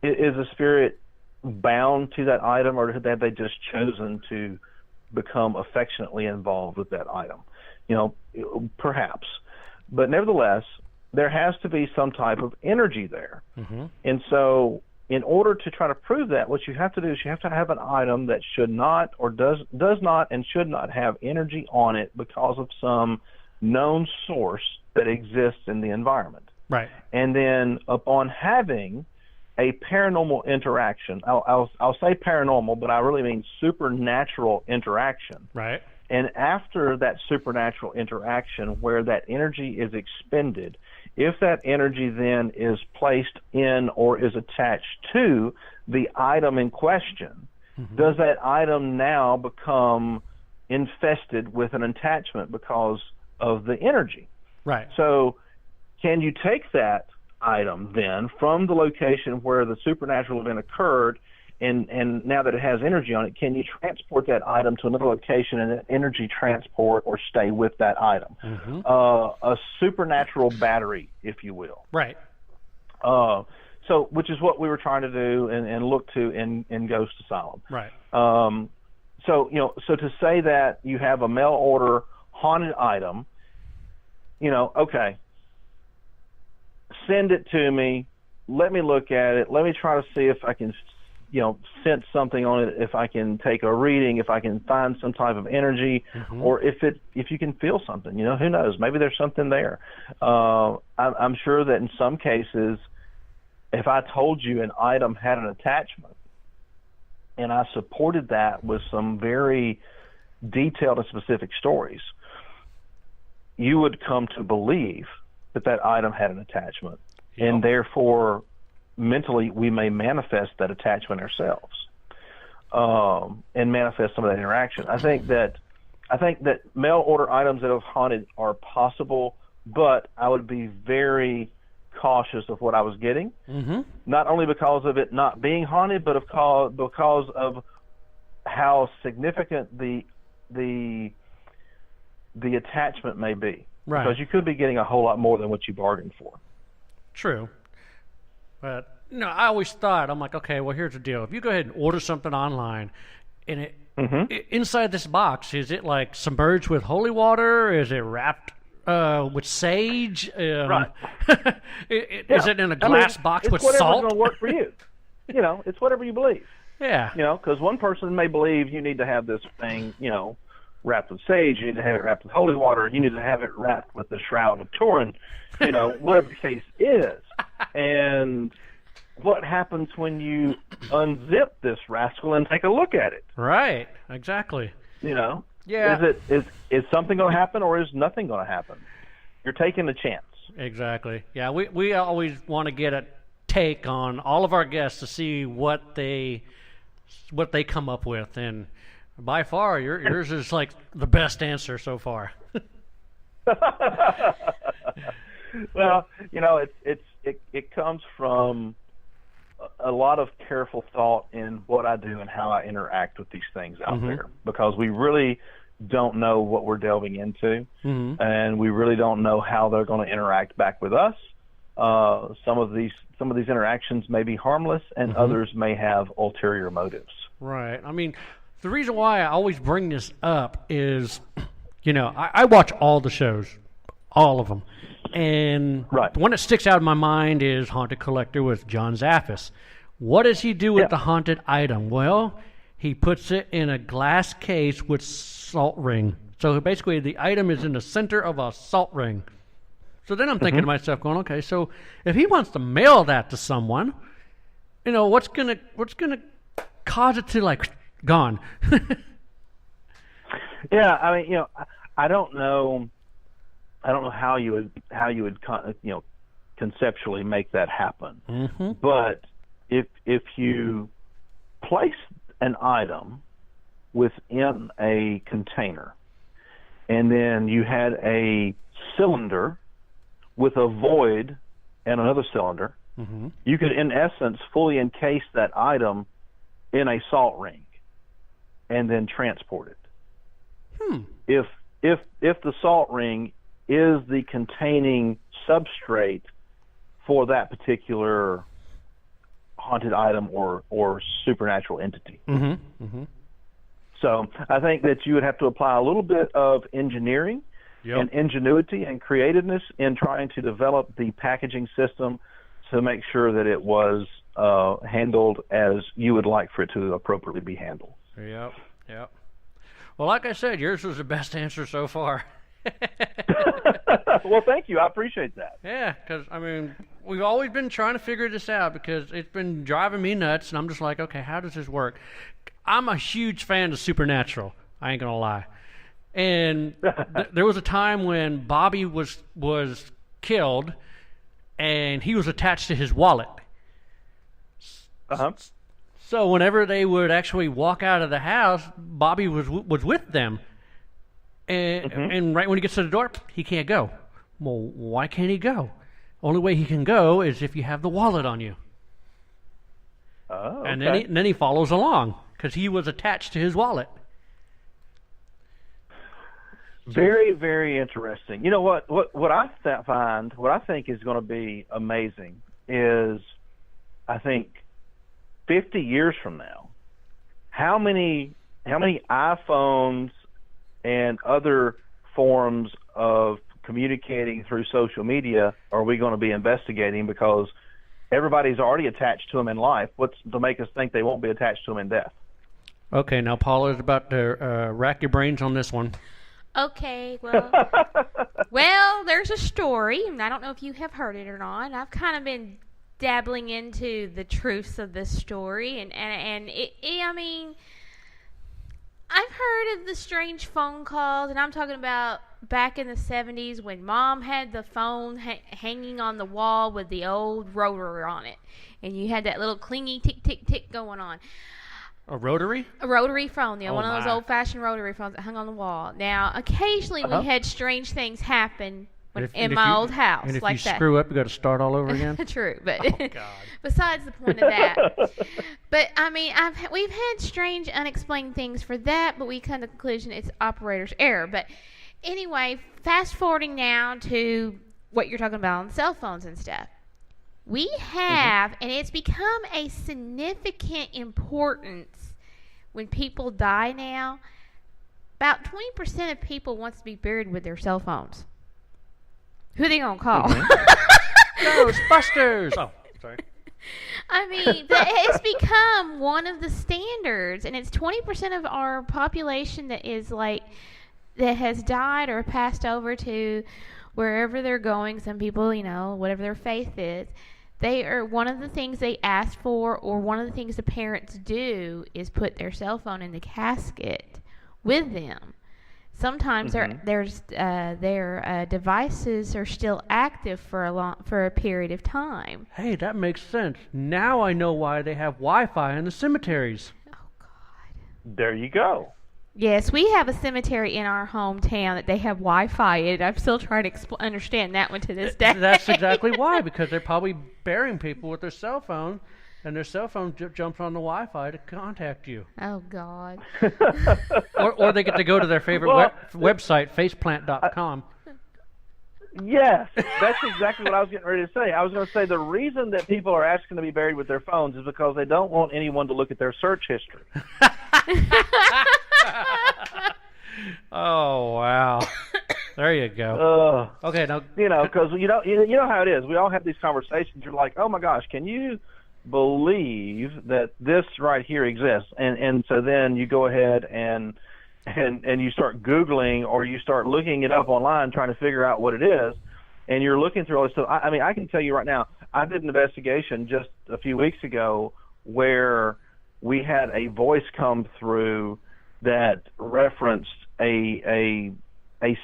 is a spirit bound to that item, or have they just chosen to become affectionately involved with that item? Perhaps. But nevertheless, there has to be some type of energy there. And so in order to try to prove that, what you have to do is you have to have an item that should not, or does not and should not have energy on it because of some known source that exists in the environment. Right. And then upon having a paranormal interaction, I'll say paranormal, but I really mean supernatural interaction. Right. And after that supernatural interaction where that energy is expended, if that energy then is placed in or is attached to the item in question, does that item now become infested with an attachment because of the energy? Right. So can you take that item then from the location where the supernatural event occurred, and now that it has energy on it, can you transport that item to another location and that energy transport or stay with that item? A supernatural battery, if you will. Right. So, which is what we were trying to do and look to in Ghost Asylum. Right. So to say that you have a mail order haunted item, okay, send it to me, let me look at it, let me try to see if I can sense something on it, if I can take a reading, if I can find some type of energy, or if you can feel something, who knows, maybe there's something there. I'm sure that in some cases, if I told you an item had an attachment and I supported that with some very detailed and specific stories, you would come to believe that item had an attachment. Yep. And therefore mentally we may manifest that attachment ourselves, and manifest some of that interaction. I think that mail order items that have haunted are possible, but I would be very cautious of what I was getting, not only because of it not being haunted, but because of how significant the attachment may be. Right. Because you could be getting a whole lot more than what you bargained for. True. But, I always thought, I'm like, okay, well, here's the deal. If you go ahead and order something online, and inside this box, is it like submerged with holy water? Is it wrapped with sage? Right. Is it in a glass box with it's salt? Whatever's going to work for you. It's whatever you believe. Yeah. Because one person may believe you need to have this thing, wrapped with sage. You need to have it wrapped with holy water. You need to have it wrapped with the shroud of Turin. Whatever the case is. And what happens when you unzip this rascal and take a look at it? Right. Exactly. Yeah. Is something going to happen, or is nothing going to happen? You're taking a chance. Exactly. Yeah. We always want to get a take on all of our guests to see what they come up with, and by far yours is like the best answer so far. Well, it comes from a lot of careful thought in what I do and how I interact with these things out there, because we really don't know what we're delving into, and we really don't know how they're going to interact back with us. Some of these interactions may be harmless, and others may have ulterior motives. Right. I mean, the reason why I always bring this up is, I watch all the shows, all of them. And the one that sticks out in my mind is Haunted Collector with John Zaffis. What does he do with the haunted item? Well, he puts it in a glass case with salt ring. So basically the item is in the center of a salt ring. So then I'm thinking to myself, going, okay, so if he wants to mail that to someone, what's gonna cause it to gone? Yeah, I mean, I don't know how you would conceptually make that happen. But if you place an item within a container, and then you had a cylinder with a void and another cylinder, you could, in essence, fully encase that item in a salt ring and then transport it. If the salt ring is the containing substrate for that particular haunted item or supernatural entity. So I think that you would have to apply a little bit of engineering and ingenuity and creativeness in trying to develop the packaging system to make sure that it was handled as you would like for it to appropriately be handled. Yep. Well, like I said, yours was the best answer so far. Well, thank you. I appreciate that. Yeah, because, I mean, we've always been trying to figure this out because it's been driving me nuts, and I'm just like, okay, how does this work? I'm a huge fan of Supernatural. I ain't going to lie. And there was a time when Bobby was killed, and he was attached to his wallet. So whenever they would actually walk out of the house, Bobby was with them. And right when he gets to the door, he can't go. Well, why can't he go? Only way he can go is if you have the wallet on you. Oh, okay. And then he follows along because he was attached to his wallet. Very, very interesting. You know what I find, what I think is going to be amazing is, I think 50 years from now, how many iPhones and other forms of communicating through social media are we going to be investigating, because everybody's already attached to them in life. What's to make us think they won't be attached to them in death? Okay, now Paula is about to rack your brains on this one. Okay, well, there's a story, and I don't know if you have heard it or not. I've kind of been dabbling into the truths of this story, and I mean, I've heard of the strange phone calls, and I'm talking about back in the 70s when Mom had the phone hanging on the wall with the old rotor on it, and you had that little clingy tick, tick, tick going on. A rotary? A rotary phone, Oh, one of those my. old-fashioned rotary phones that hung on the wall. Now, occasionally we had strange things happen in my old house. And if like you that. screw up, you got to start all over again? True, but Oh, God. besides the point of that. But, I mean, we've had strange, unexplained things for that, but we come to the conclusion it's operator's error. But anyway, fast-forwarding now to what you're talking about on cell phones and stuff. We have, and it's become a significant importance when people die now. About 20% of people wants to be buried with their cell phones. Who they gonna call? Ghostbusters! Oh, sorry. I mean, it's become one of the standards, and it's 20% of our population that is like, that has died or passed over to wherever they're going. Some people, you know, whatever their faith is, they are, one of the things they ask for, or one of the things the parents do, is put their cell phone in the casket with them. Sometimes their devices are still active for a period of time. Hey, that makes sense. Now I know why they have Wi-Fi in the cemeteries. Oh God. There you go. Yes, we have a cemetery in our hometown that they have Wi-Fi in. I'm still trying to understand that one to this day. That's exactly why, because they're probably burying people with their cell phone, and their cell phone jumps on the Wi-Fi to contact you. Oh, God. or they get to go to their favorite website, faceplant.com. Yes, that's exactly what I was getting ready to say. I was going to say the reason that people are asking to be buried with their phones is because they don't want anyone to look at their search history. Oh, wow. There you go. Okay, now because you know how it is. We all have these conversations. You're like, oh my gosh, can you believe that this right here exists? And so then you go ahead and you start Googling, or you start looking it up online, trying to figure out what it is, and you're looking through all this stuff. I mean, I can tell you right now, I did an investigation just a few weeks ago where we had a voice come through that referenced a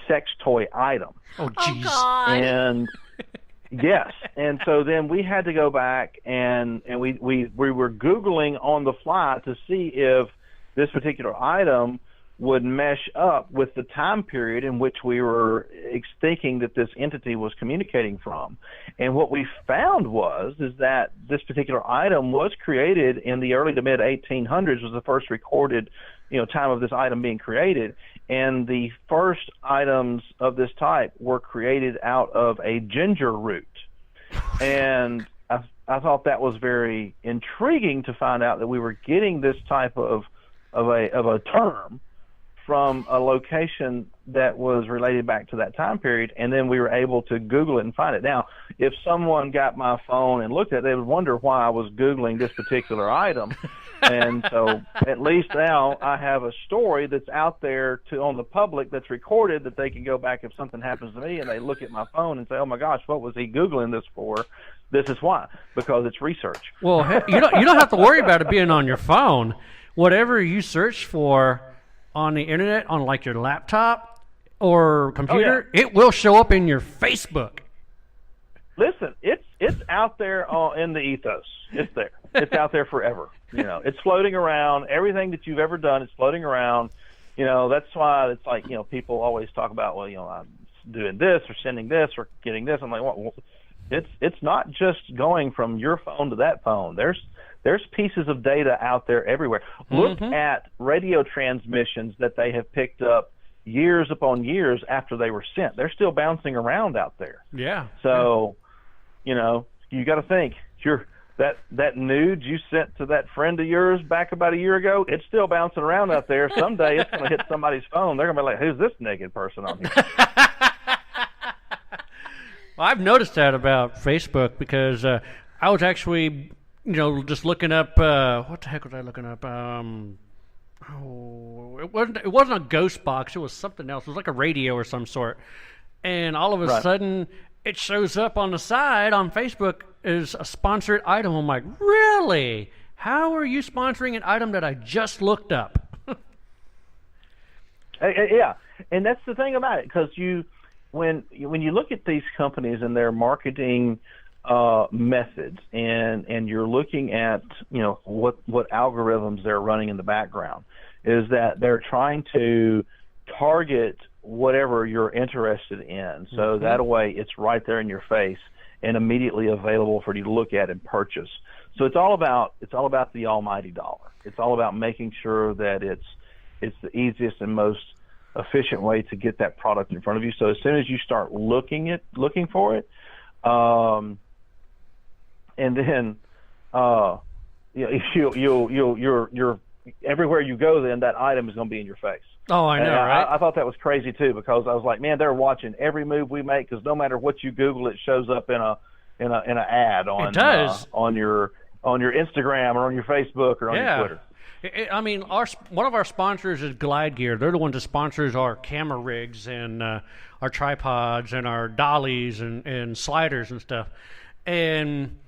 sex toy item. Oh, jeez. Oh, and yes, and so then we had to go back and we were Googling on the fly to see if this particular item would mesh up with the time period in which we were thinking that this entity was communicating from. And what we found is that this particular item was created in the early to mid 1800s, was the first recorded time of this item being created. And the first items of this type were created out of a ginger root. And I thought that was very intriguing to find out that we were getting this type of a term from a location that was related back to that time period, and then we were able to Google it and find it. Now, if someone got my phone and looked at it, they would wonder why I was Googling this particular item. And so at least now I have a story that's out there on the public that's recorded, that they can go back if something happens to me and they look at my phone and say, oh my gosh, what was he Googling this for? This is why, because it's research. Well, you don't have to worry about it being on your phone. Whatever you search for on the internet, on like your laptop or computer, it will show up in your Facebook. Listen, it's out there in the ethos. It's there. It's out there forever. It's floating around. Everything that you've ever done is floating around. That's why it's like, people always talk about, well, I'm doing this or sending this or getting this. I'm like, well, it's not just going from your phone to that phone. There's pieces of data out there everywhere. Look at radio transmissions that they have picked up years upon years after they were sent. They're still bouncing around out there. Yeah. So, you got to think, that nude you sent to that friend of yours back about a year ago, it's still bouncing around out there. Someday it's going to hit somebody's phone. They're going to be like, who's this naked person on here? Well, I've noticed that about Facebook because I was actually, just looking up, what the heck was I looking up? It wasn't a ghost box. It was something else. It was like a radio or some sort. And all of a sudden, it shows up on the side on Facebook as a sponsored item. I'm like, really? How are you sponsoring an item that I just looked up? Yeah, and that's the thing about it, because when you look at these companies and their marketing methods, and you're looking at what algorithms they're running in the background, is that they're trying to target whatever you're interested in, so that way it's right there in your face and immediately available for you to look at and purchase. So it's all about the almighty dollar. It's all about making sure that it's the easiest and most efficient way to get that product in front of you. So as soon as you start looking for it, and then you're everywhere you go, then that item is going to be in your face. Oh, I know, right? I thought that was crazy too, because I was like, man, they're watching every move we make, because no matter what you Google, it shows up in an ad on it does. On your Instagram or on your Facebook or on your Twitter. I mean, one of our sponsors is Glide Gear. They're the ones that sponsors our camera rigs and our tripods and our dollies and sliders and stuff. And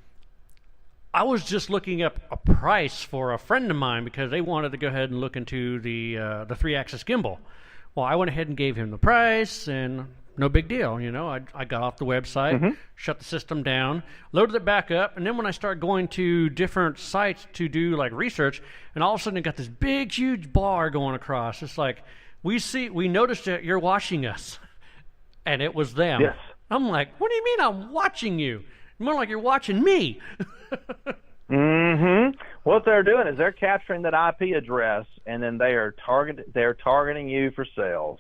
I was just looking up a price for a friend of mine because they wanted to go ahead and look into the 3-axis gimbal. Well, I went ahead and gave him the price, and no big deal. You know, I got off the website, shut the system down, loaded it back up, and then when I started going to different sites to do like research, and all of a sudden it got this big, huge bar going across. It's like, we noticed that you're watching us, and it was them. Yes. I'm like, what do you mean I'm watching you? More like you're watching me. What they're doing is they're capturing that IP address, and then they're targeting you for sales.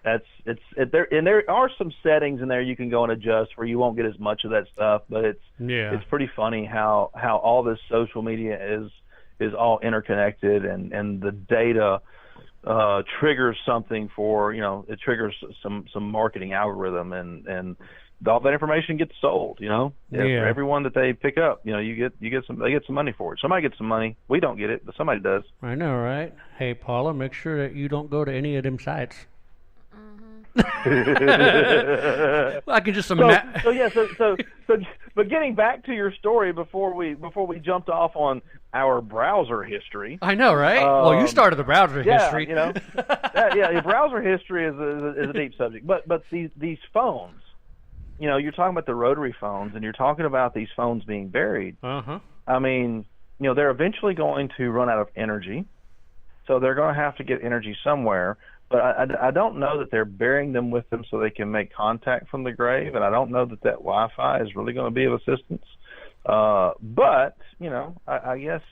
And there are some settings in there you can go and adjust where you won't get as much of that stuff, but it's pretty funny how all this social media is all interconnected, and the data triggers something for, it triggers some marketing algorithm, and all that information gets sold, for everyone that they pick up, they get some money for it. Somebody gets some money. We don't get it, but somebody does. I know, right? Hey, Paula, make sure that you don't go to any of them sites. I can just imagine. But getting back to your story before we jumped off on our browser history. I know, right? Well, you started the browser history. The browser history is a deep subject. But these phones, you're talking about the rotary phones, and you're talking about these phones being buried. I mean, they're eventually going to run out of energy, so they're going to have to get energy somewhere. But I don't know that they're burying them with them so they can make contact from the grave, and I don't know that Wi-Fi is really going to be of assistance. But I guess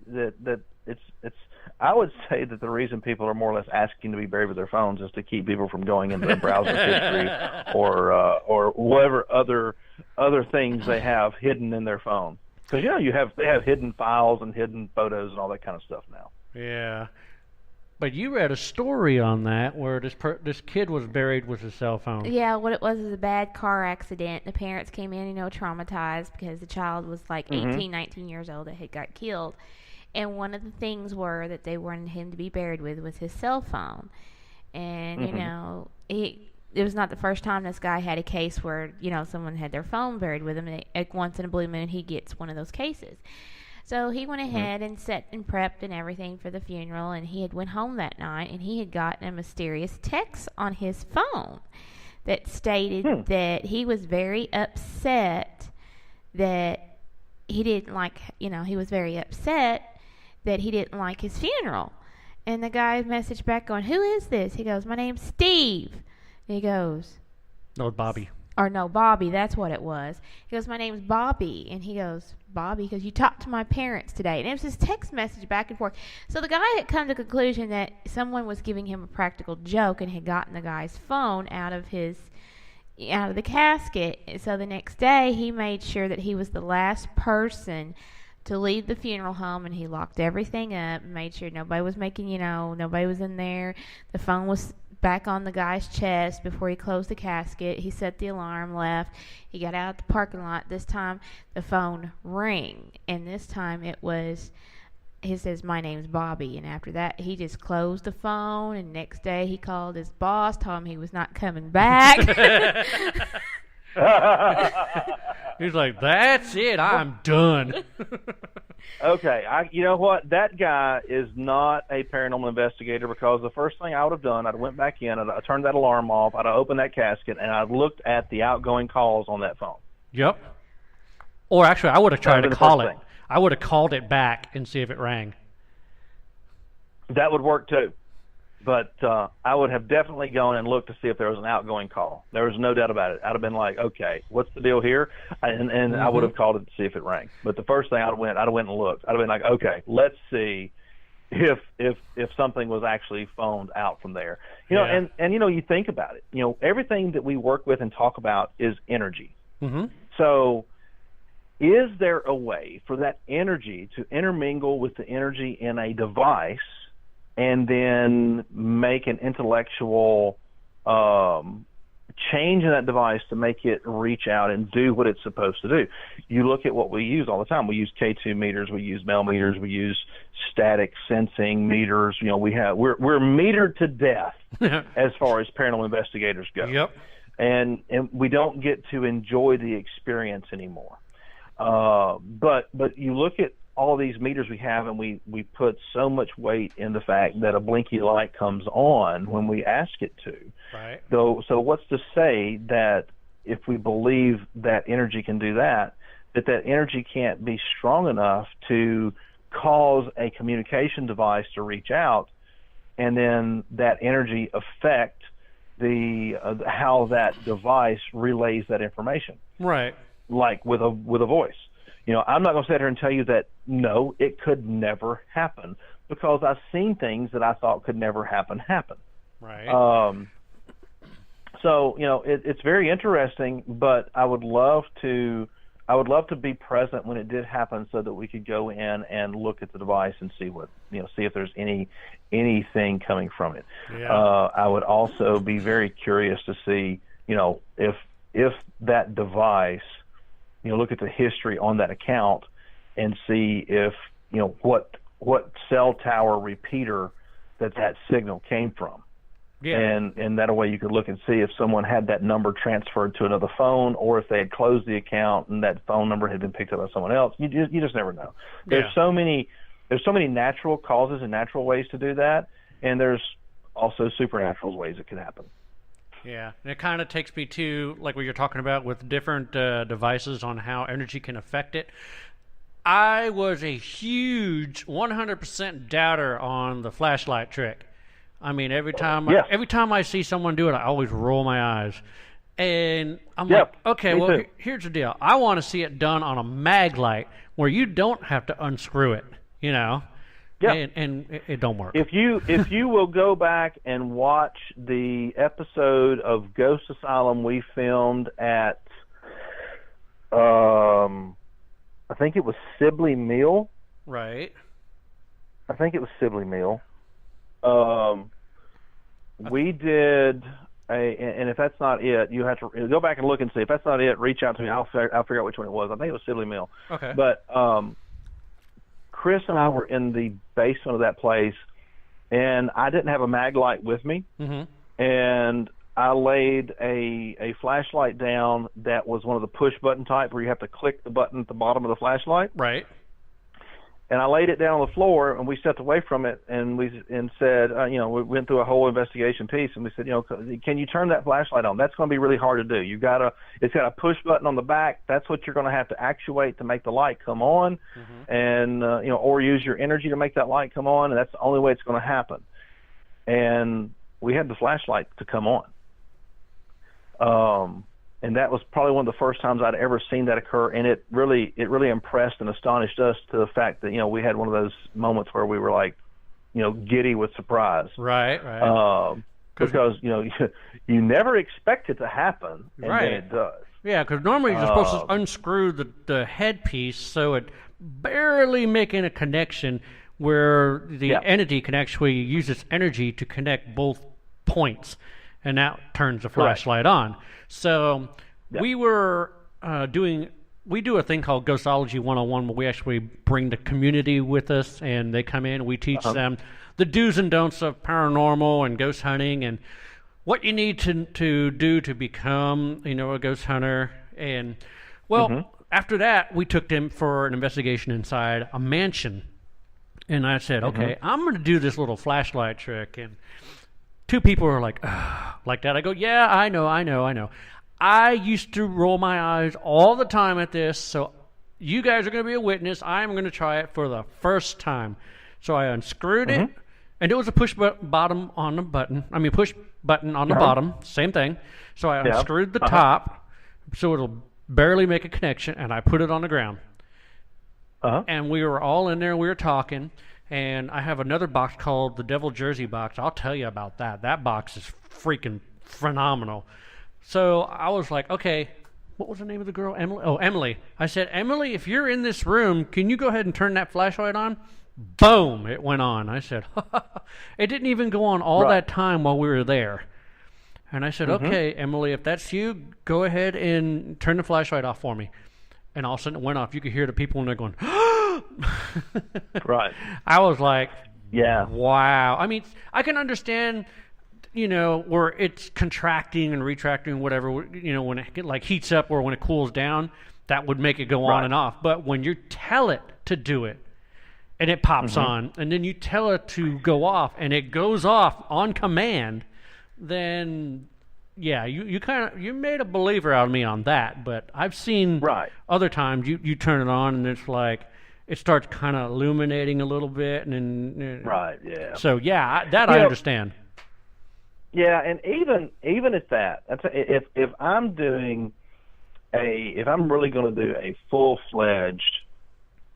that it's. I would say that the reason people are more or less asking to be buried with their phones is to keep people from going into their browser history or whatever other things they have hidden in their phone. Because they have hidden files and hidden photos and all that kind of stuff now. Yeah. But you read a story on that where this kid was buried with his cell phone. Yeah, what it was is a bad car accident. The parents came in, traumatized because the child was like 18, 19 years old that had got killed. And one of the things were that they wanted him to be buried with was his cell phone. And, it was not the first time this guy had a case where, someone had their phone buried with him. And once in a blue moon, he gets one of those cases. So he went ahead and set and prepped and everything for the funeral, and he had went home that night, and he had gotten a mysterious text on his phone that stated that he was very upset that he didn't like, he was very upset that he didn't like his funeral. And the guy messaged back going, "Who is this?" He goes, "My name's Steve." And he goes, "No, Bobby." Or no, Bobby, that's what it was. He goes, "My name's Bobby." And he goes, "Bobby?" Because you talked to my parents today. And it was this text message back and forth. So the guy had come to the conclusion that someone was giving him a practical joke and had gotten the guy's phone out of the casket. So the next day, he made sure that he was the last person to leave the funeral home, and he locked everything up, made sure nobody was nobody was in there. The phone was back on the guy's chest before he closed the casket. He set the alarm, left. He got out the parking lot. This time the phone rang, and this time he says, "My name's Bobby." And after that, he just closed the phone, and next day he called his boss, told him he was not coming back. He's like, "That's it, I'm done." Okay, you know what? That guy is not a paranormal investigator, because the first thing I would have done, I'd went back in, I'd turned that alarm off, I'd opened that casket, and I'd looked at the outgoing calls on that phone. Yep. Or actually, I would have tried to call it. I would have called it back and see if it rang. That would work too. But I would have definitely gone and looked to see if there was an outgoing call. There was no doubt about it. I'd have been like, "Okay, what's the deal here?" And I would have called it to see if it rang. But the first thing I'd have went and looked. I'd have been like, "Okay, let's see if something was actually phoned out from there." And you think about it. Everything that we work with and talk about is energy. So is there a way for that energy to intermingle with the energy in a device and then make an intellectual change in that device to make it reach out and do what it's supposed to do. You look at what we use all the time. We use K2 meters, we use Bell meters, we use static sensing meters. You know, we're metered to death as far as paranormal investigators go. Yep. And we don't get to enjoy the experience anymore. But you look at all these meters we have, and we put so much weight in the fact that a blinky light comes on when we ask it to. Right. So what's to say that if we believe that energy can do that energy can't be strong enough to cause a communication device to reach out, and then that energy affect how that device relays that information. Right. Like with a voice. You know, I'm not going to sit here and tell you that, no, it could never happen, because I've seen things that I thought could never happen. Right. So, you know, it's very interesting, but I would love to be present when it did happen, so that we could go in and look at the device and see if there's anything coming from it. Yeah. I would also be very curious to see, you know, if that device, you know, look at the history on that account and see if, you know, what cell tower repeater that signal came from. Yeah. And that way you could look and see if someone had that number transferred to another phone, or if they had closed the account and that phone number had been picked up by someone else. You just never know. There's so many natural causes and natural ways to do that, and there's also supernatural ways it could happen. Yeah, and it kind of takes me to, like what you're talking about with different devices on how energy can affect it. I was a huge 100% doubter on the flashlight trick. I mean, every time I see someone do it, I always roll my eyes. And I'm like, okay, well, here's the deal. I want to see it done on a mag light where you don't have to unscrew it, you know? Yeah. And it don't work. If you will go back and watch the episode of Ghost Asylum we filmed at, I think it was Sibley Mill. Right. I think it was Sibley Mill. We did and if that's not it, you have to go back and look and see. If that's not it, reach out to me. I'll figure out which one it was. I think it was Sibley Mill. Okay. But Chris and I were in the basement of that place, and I didn't have a mag light with me, and I laid a flashlight down that was one of the push button type where you have to click the button at the bottom of the flashlight. Right. And I laid it down on the floor, and we stepped away from it, and said, you know, we went through a whole investigation piece, and we said, you know, can you turn that flashlight on? That's going to be really hard to do. It's got a push button on the back. That's what you're going to have to actuate to make the light come on, and you know, or use your energy to make that light come on, and that's the only way it's going to happen. And we had the flashlight to come on. And that was probably one of the first times I'd ever seen that occur, and it really impressed and astonished us to the fact that, you know, we had one of those moments where we were like, you know, giddy with surprise. Right. Because, you know, you never expect it to happen, and then it does. Yeah, because normally you're supposed to unscrew the headpiece so it barely making a connection where the entity can actually use its energy to connect both points, and that turns the flashlight on. So we were we do a thing called Ghostology 101 where we actually bring the community with us, and they come in and we teach them the do's and don'ts of paranormal and ghost hunting and what you need to do to become, you know, a ghost hunter. And, after that, we took them for an investigation inside a mansion. And I said, okay, I'm going to do this little flashlight trick. And two people were like, like that. I go, yeah, I know. I used to roll my eyes all the time at this, so you guys are going to be a witness. I'm going to try it for the first time. So I unscrewed it, and it was a push button on the bottom, same thing. So I unscrewed the top, so it'll barely make a connection, and I put it on the ground. And we were all in there, and we were talking. And I have another box called the Devil Jersey box. I'll tell you about that. That box is freaking phenomenal. So I was like, okay, what was the name of the girl? Emily. Oh, Emily. I said, Emily, if you're in this room, can you go ahead and turn that flashlight on? boom, it went on. I said, it didn't even go on all that time while we were there. And I said, okay, Emily, if that's you, go ahead and turn the flashlight off for me. And all of a sudden it went off. You could hear the people and they're going, right. I was like, yeah, wow. I mean, I can understand, where it's contracting and retracting, whatever, when it like heats up or when it cools down, that would make it go on and off. But when you tell it to do it and it pops on, and then you tell it to go off and it goes off on command, then yeah, you made a believer out of me on that. But I've seen other times you turn it on and it's like it starts kind of illuminating a little bit, and then yeah. So yeah, I understand. Yeah, and even at that, if I'm doing if I'm really going to do a full-fledged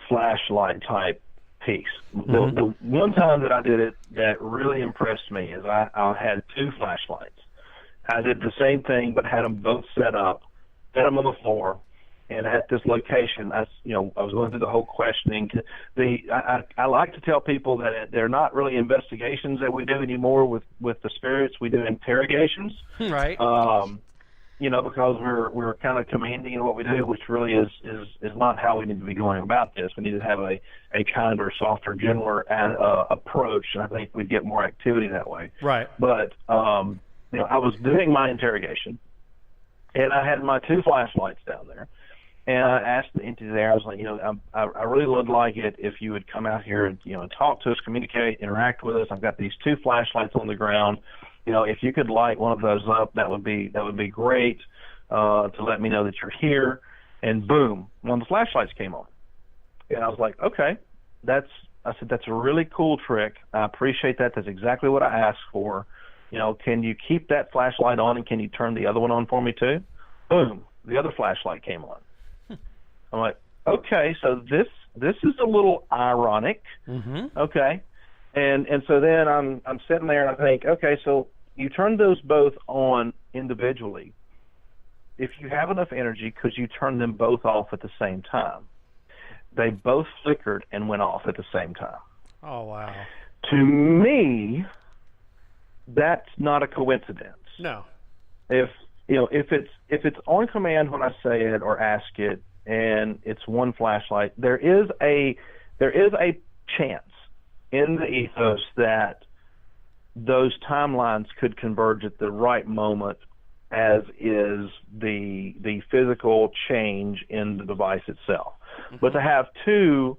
flashlight type piece, the one time that I did it that really impressed me is I had 2 flashlights. I did the same thing, but had them both set up, set them on the floor, and at this location, I was going through the whole questioning. I like to tell people that they're not really investigations that we do anymore with the spirits. We do interrogations, right? Because we're kind of commanding in what we do, which really is not how we need to be going about this. We need to have a kinder, softer, gentler approach, and I think we'd get more activity that way. Right. But I was doing my interrogation, and I had my 2 flashlights down there. And I asked the entity there, I was like, I really would like it if you would come out here and, talk to us, communicate, interact with us. I've got these 2 flashlights on the ground. If you could light one of those up, that would be great to let me know that you're here. And boom, one of the flashlights came on. And I was like, okay, that's a really cool trick. I appreciate that. That's exactly what I asked for. Can you keep that flashlight on, and can you turn the other one on for me too? Boom, the other flashlight came on. I'm like, okay, so this is a little ironic. Okay. And so then I'm sitting there and I think, okay, so you turn those both on individually. If you have enough energy, could you turn them both off at the same time? They both flickered and went off at the same time. Oh, wow. To me, that's not a coincidence. No. If it's on command when I say it or ask it, and it's one flashlight, there is a chance in the ethos that those timelines could converge at the right moment, as is the physical change in the device itself. But to have 2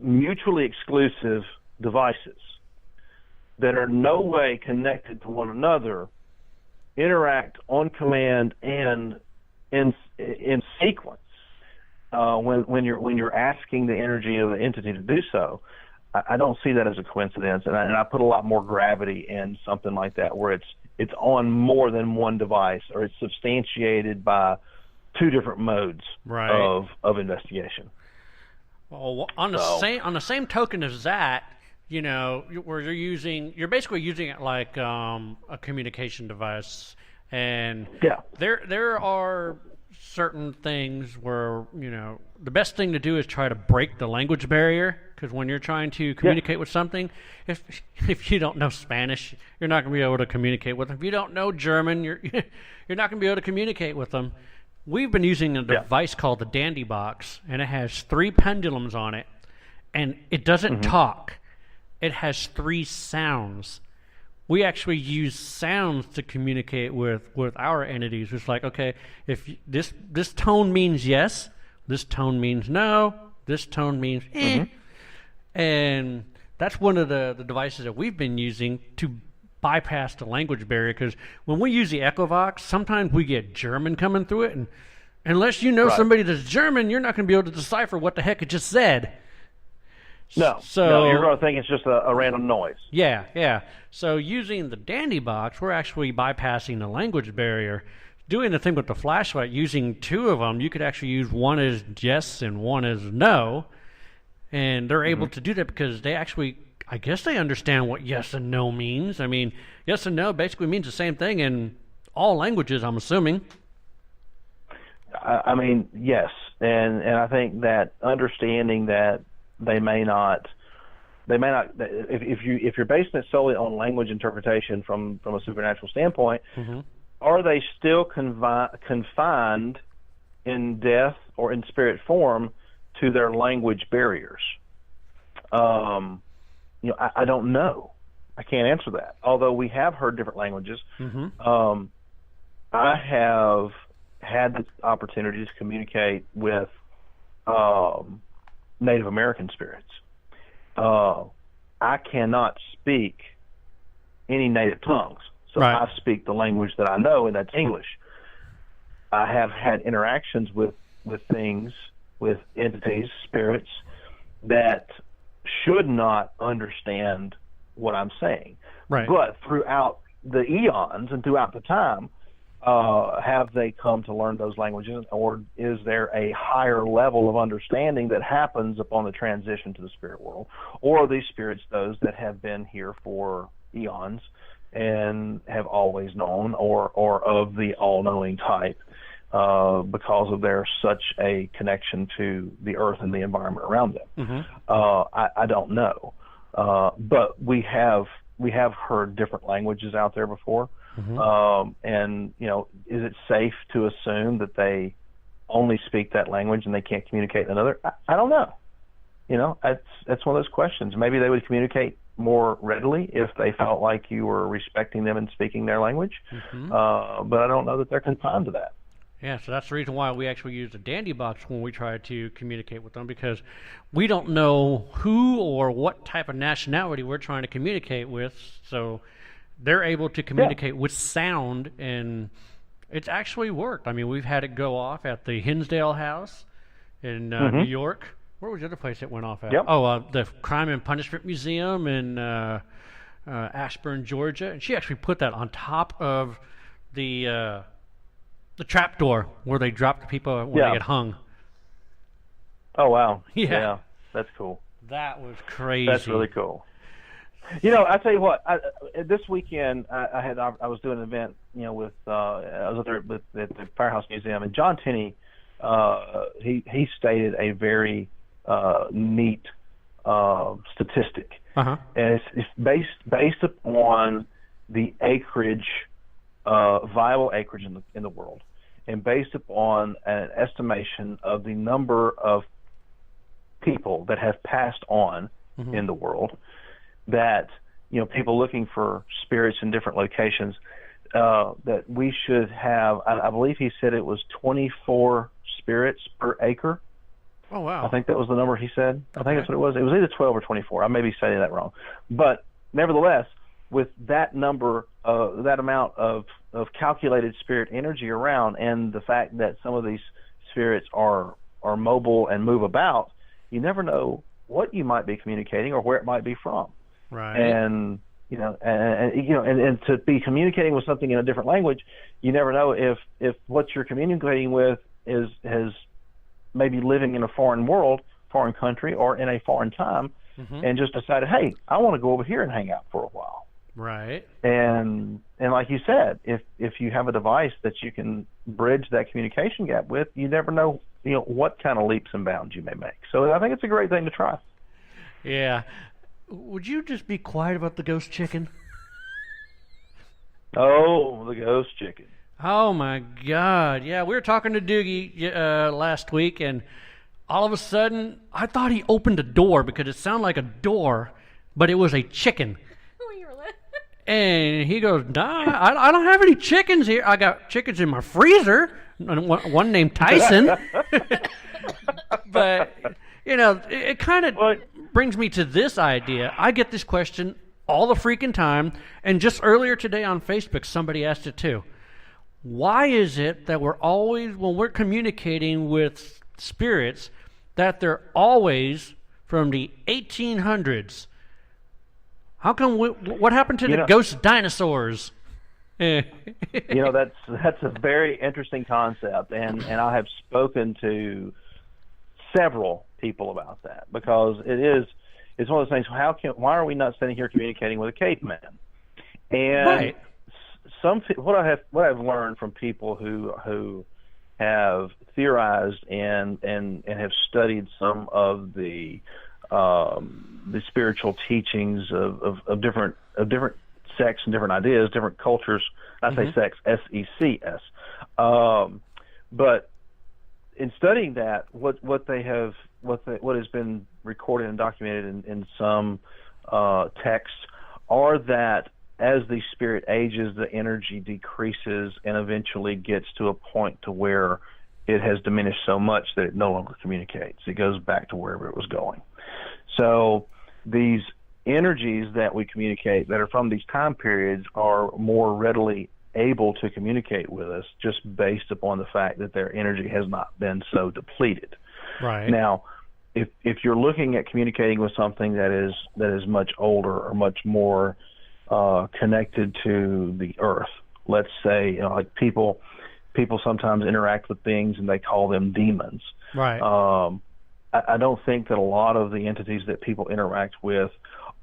mutually exclusive devices that are no way connected to one another interact on command and in sequence when you're asking the energy of the entity to do so, I don't see that as a coincidence, and I put a lot more gravity in something like that, where it's on more than one device, or it's substantiated by 2 different modes of investigation. Well, on the same token as that, where you're basically using it like a communication device. And there are certain things where, the best thing to do is try to break the language barrier, because when you're trying to communicate with something, if you don't know Spanish, you're not going to be able to communicate with them. If you don't know German, you're not going to be able to communicate with them. We've been using a device called the Dandy Box, and it has 3 pendulums on it, and it doesn't talk. It has 3 sounds. We actually use sounds to communicate with our entities. It's like, okay, if this tone means yes, this tone means no, this tone means and that's one of the devices that we've been using to bypass the language barrier, because when we use the Echovox, sometimes we get German coming through it, and unless you know somebody that's German, you're not going to be able to decipher what the heck it just said. No, you're going to think it's just a random noise. Yeah. So using the Dandy Box, we're actually bypassing the language barrier. Doing the thing with the flashlight, using 2 of them, you could actually use one as yes and one as no, and they're able to do that because they actually, I guess they understand what yes and no means. I mean, yes and no basically means the same thing in all languages, I'm assuming. I mean, yes, and I think that understanding that they may not. If you're basing it solely on language interpretation from a supernatural standpoint, are they still confined in death or in spirit form to their language barriers? I don't know. I can't answer that. Although we have heard different languages, I have had the opportunity to communicate with Native American spirits. I cannot speak any native tongues, so I speak the language that I know, and that's English. I have had interactions with things, with entities, spirits, that should not understand what I'm saying. Right. But throughout the eons and throughout the time, have they come to learn those languages, or is there a higher level of understanding that happens upon the transition to the spirit world? Or are these spirits those that have been here for eons and have always known, or of the all-knowing type, because of their such a connection to the earth and the environment around them? I don't know. But we have heard different languages out there before. And, is it safe to assume that they only speak that language and they can't communicate in another? I don't know. That's one of those questions. Maybe they would communicate more readily if they felt like you were respecting them and speaking their language. But I don't know that they're confined to that. Yeah, so that's the reason why we actually use a dandy box when we try to communicate with them, because we don't know who or what type of nationality we're trying to communicate with, so they're able to communicate with sound, and it's actually worked. I mean, we've had it go off at the Hinsdale House in New York. Where was the other place it went off at? The Crime and Punishment Museum in Ashburn, Georgia, and she actually put that on top of the trap door where they drop the people when they get hung. Oh, wow. Yeah. That's cool. That was crazy. That's really cool. I tell you what, this weekend I was doing an event, with I was there at the Firehouse Museum, and John Tenney, he stated a very neat statistic, and it's based upon the acreage, viable acreage in the world, and based upon an estimation of the number of people that have passed on in the world, that people looking for spirits in different locations, that we should have, I believe he said it was 24 spirits per acre. Oh, wow. I think that was the number he said. I think that's what it was. It was either 12 or 24. I may be saying that wrong. But nevertheless, with that number, that amount of calculated spirit energy around, and the fact that some of these spirits are mobile and move about, you never know what you might be communicating or where it might be from. Right. And and to be communicating with something in a different language, you never know if what you're communicating with is maybe living in a foreign world, foreign country, or in a foreign time, and just decided, hey, I want to go over here and hang out for a while. Right. And like you said, if you have a device that you can bridge that communication gap with, you never know what kind of leaps and bounds you may make. So I think it's a great thing to try. Yeah. Would you just be quiet about the ghost chicken? Oh, the ghost chicken. Oh, my God. Yeah, we were talking to Doogie last week, and all of a sudden, I thought he opened a door because it sounded like a door, but it was a chicken. And he goes, nah, I don't have any chickens here. I got chickens in my freezer. One named Tyson. But, it kind of brings me to this idea. I get this question all the freaking time. And just earlier today on Facebook, somebody asked it too. Why is it that we're always, when we're communicating with spirits, that they're always from the 1800s? How come? What happened to the ghost dinosaurs? That's a very interesting concept, and I have spoken to several people about that, because it's one of those things. Why are we not sitting here communicating with a caveman? And what I've learned from people who have theorized and have studied some of the the spiritual teachings of different sects and different ideas, different cultures. I say sex, S-E-C-S. But in studying that, what has been recorded and documented in some texts are that as the spirit ages, the energy decreases and eventually gets to a point to where it has diminished so much that it no longer communicates. It goes back to wherever it was going. So these energies that we communicate that are from these time periods are more readily able to communicate with us just based upon the fact that their energy has not been so depleted. Right. Now, if you're looking at communicating with something that is much older or much more connected to the earth, let's say, like people sometimes interact with things and they call them demons. Right. I don't think that a lot of the entities that people interact with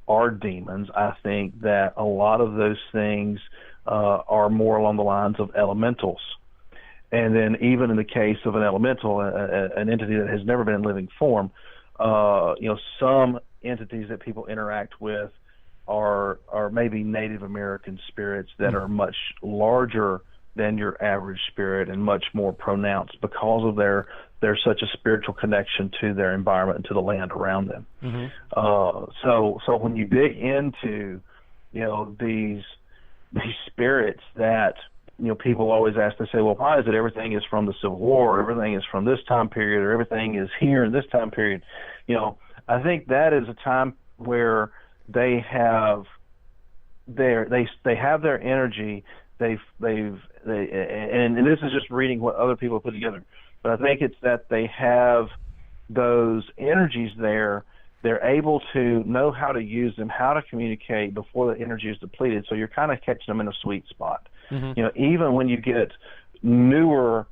are demons. I think that a lot of those things are more along the lines of elementals. And then even in the case of an elemental, an entity that has never been in living form, some entities that people interact with are maybe Native American spirits that are much larger than your average spirit and much more pronounced because of their such a spiritual connection to their environment and to the land around them. So when you dig into these spirits that people always ask, they say, well, why is it everything is from the Civil War, or everything is from this time period, or everything is here in this time period? I think that is a time where they have their energy. And this is just reading what other people put together, but I think it's that they have those energies there. They're able to know how to use them, how to communicate before the energy is depleted. So you're kind of catching them in a sweet spot. Even when you get newer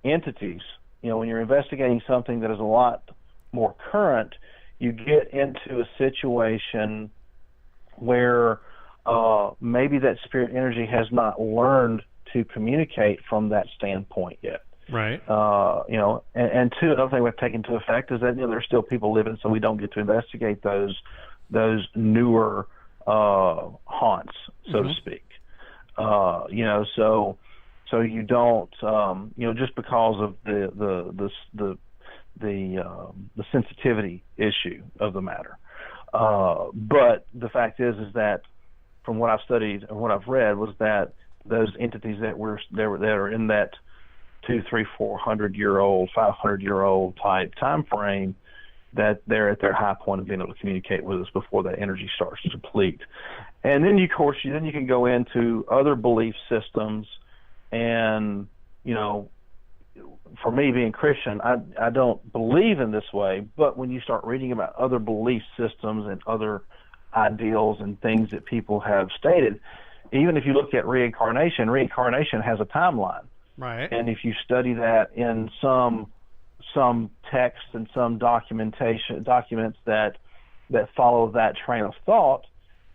entities, when you're investigating something that is a lot more current, you get into a situation where maybe that spirit energy has not learned to communicate from that standpoint yet. Right. And two, another thing we have to take into effect is that there's still people living, so we don't get to investigate those newer haunts, so to speak. So you don't, just because of the sensitivity issue of the matter. But the fact is that from what I've studied and what I've read was that those entities that are in that 200, 300, 400-year-old, 500-year-old type time frame, that they're at their high point of being able to communicate with us before that energy starts to deplete. And then, of course, you can go into other belief systems. And, for me being Christian, I don't believe in this way. But when you start reading about other belief systems and other ideals and things that people have stated, even if you look at reincarnation has a timeline. Right. And if you study that in some text and some documents that follow that train of thought,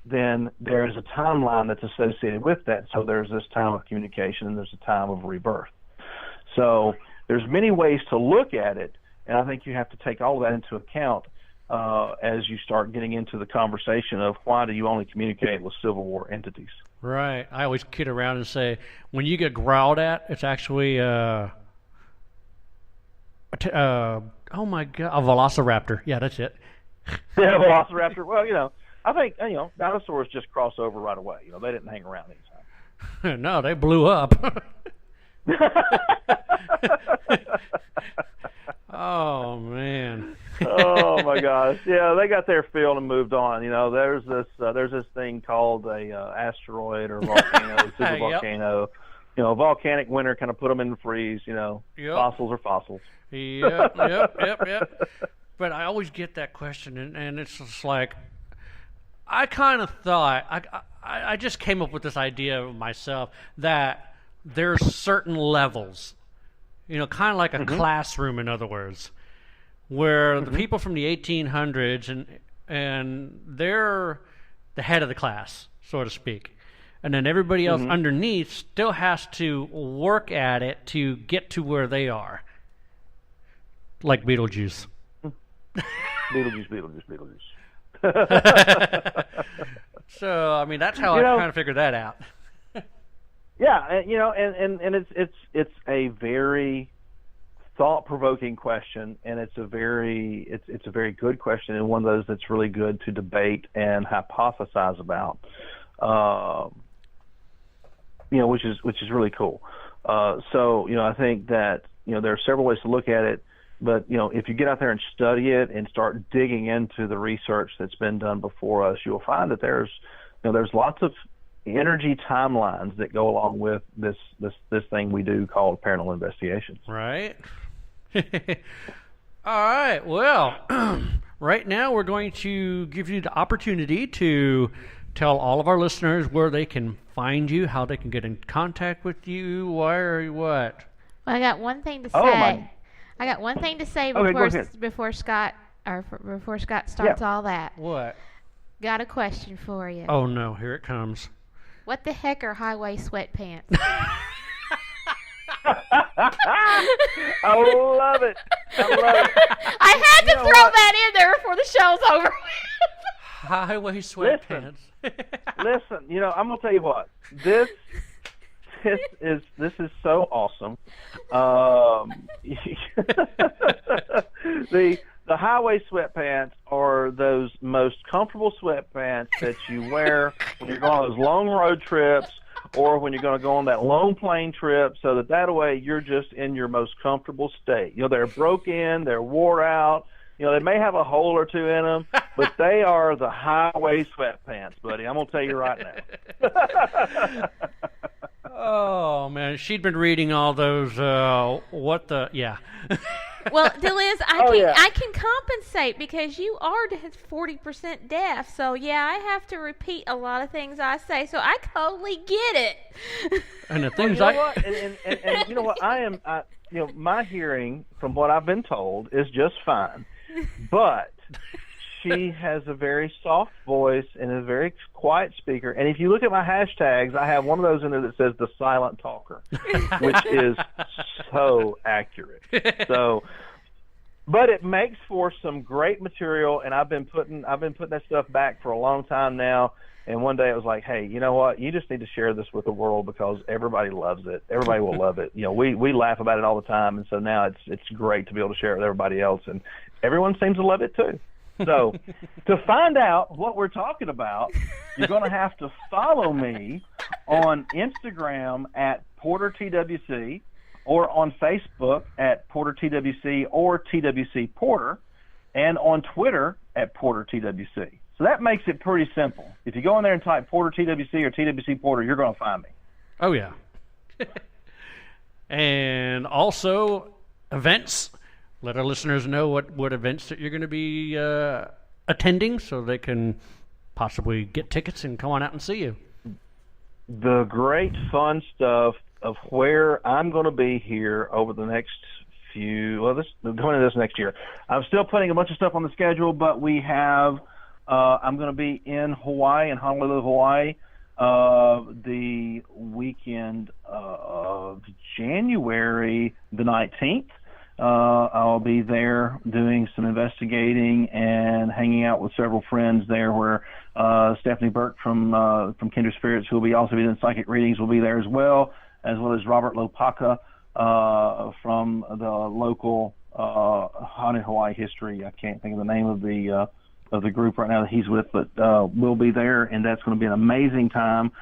then there is a timeline that's associated with that. So there's this time of communication and there's a time of rebirth. So there's many ways to look at it, and I think you have to take all of that into account as you start getting into the conversation of why do you only communicate with Civil War entities. Right. I always kid around and say, when you get growled at, it's actually oh my God, a velociraptor. Yeah, that's it. Yeah, velociraptor. Well, I think dinosaurs just cross over right away. They didn't hang around anytime. No, they blew up. Oh man. Oh my gosh. Yeah, they got their fill and moved on. There's this thing called a asteroid or volcano, super volcano. Yep. Volcanic winter kind of put them in the freeze. Yep. Fossils are fossils. Yep. But I always get that question, and it's just like, I kind of thought, I just came up with this idea of myself that there's certain levels, kind of like a classroom, in other words, where the people from the 1800s, and they're the head of the class, so to speak. And then everybody else underneath still has to work at it to get to where they are. Like Beetlejuice. Beetlejuice. So, I mean, that's how I kind of figured that out. Yeah, and it's a very thought-provoking question, and it's a very good question, and one of those that's really good to debate and hypothesize about. Which is really cool. So I think that there are several ways to look at it, but if you get out there and study it and start digging into the research that's been done before us, you'll find that there's lots of energy timelines that go along with this thing we do called paranormal investigations. Right. All right. Well, right now we're going to give you the opportunity to tell all of our listeners where they can find you, how they can get in contact with you, where or what. Well, I got one thing to say. I got one thing to say before Scott starts all that. What? Got a question for you. Oh no, here it comes. What the heck are highway sweatpants? I love it. I had to throw that in there before the show's over. Highway sweatpants. Listen, I'm gonna tell you what. This is so awesome. The highway sweatpants are those most comfortable sweatpants that you wear when you're going on those long road trips or when you're going to go on that long plane trip, so that way you're just in your most comfortable state. They're broken, they're wore out. They may have a hole or two in them, but they are the highway sweatpants, buddy. I'm going to tell you right now. Oh, man. She'd been reading all those, yeah. Well, Deliz, I can compensate because you are 40% deaf. So, yeah, I have to repeat a lot of things I say. So I totally get it. And the things and you know what? My hearing, from what I've been told, is just fine. But she has a very soft voice and a very quiet speaker. And if you look at my hashtags, I have one of those in there that says the silent talker, which is so accurate. But it makes for some great material, and I've been putting that stuff back for a long time now. And one day I was like, hey, you know what? You just need to share this with the world because everybody loves it. Everybody will love it. We laugh about it all the time, and so now it's great to be able to share it with everybody else, and everyone seems to love it too. So to find out what we're talking about, you're going to have to follow me on Instagram at PorterTWC or on Facebook at PorterTWC or TWC Porter and on Twitter at PorterTWC. So that makes it pretty simple. If you go in there and type PorterTWC or TWC Porter, you're going to find me. Oh, yeah. And also events. Let our listeners know what events that you're going to be attending so they can possibly get tickets and come on out and see you. The great fun stuff of where I'm going to be here over the next going into this next year. I'm still putting a bunch of stuff on the schedule, but we have I'm going to be in Hawaii, in Honolulu, Hawaii, the weekend of January the 19th. I'll be there doing some investigating and hanging out with several friends there where Stephanie Burke from Kindred Spirits, who will also be doing psychic readings, will be there as well as Robert Lopaka from the local Haunted Hawaii History. I can't think of the name of the group right now that he's with, but we'll be there, and that's going to be an amazing time.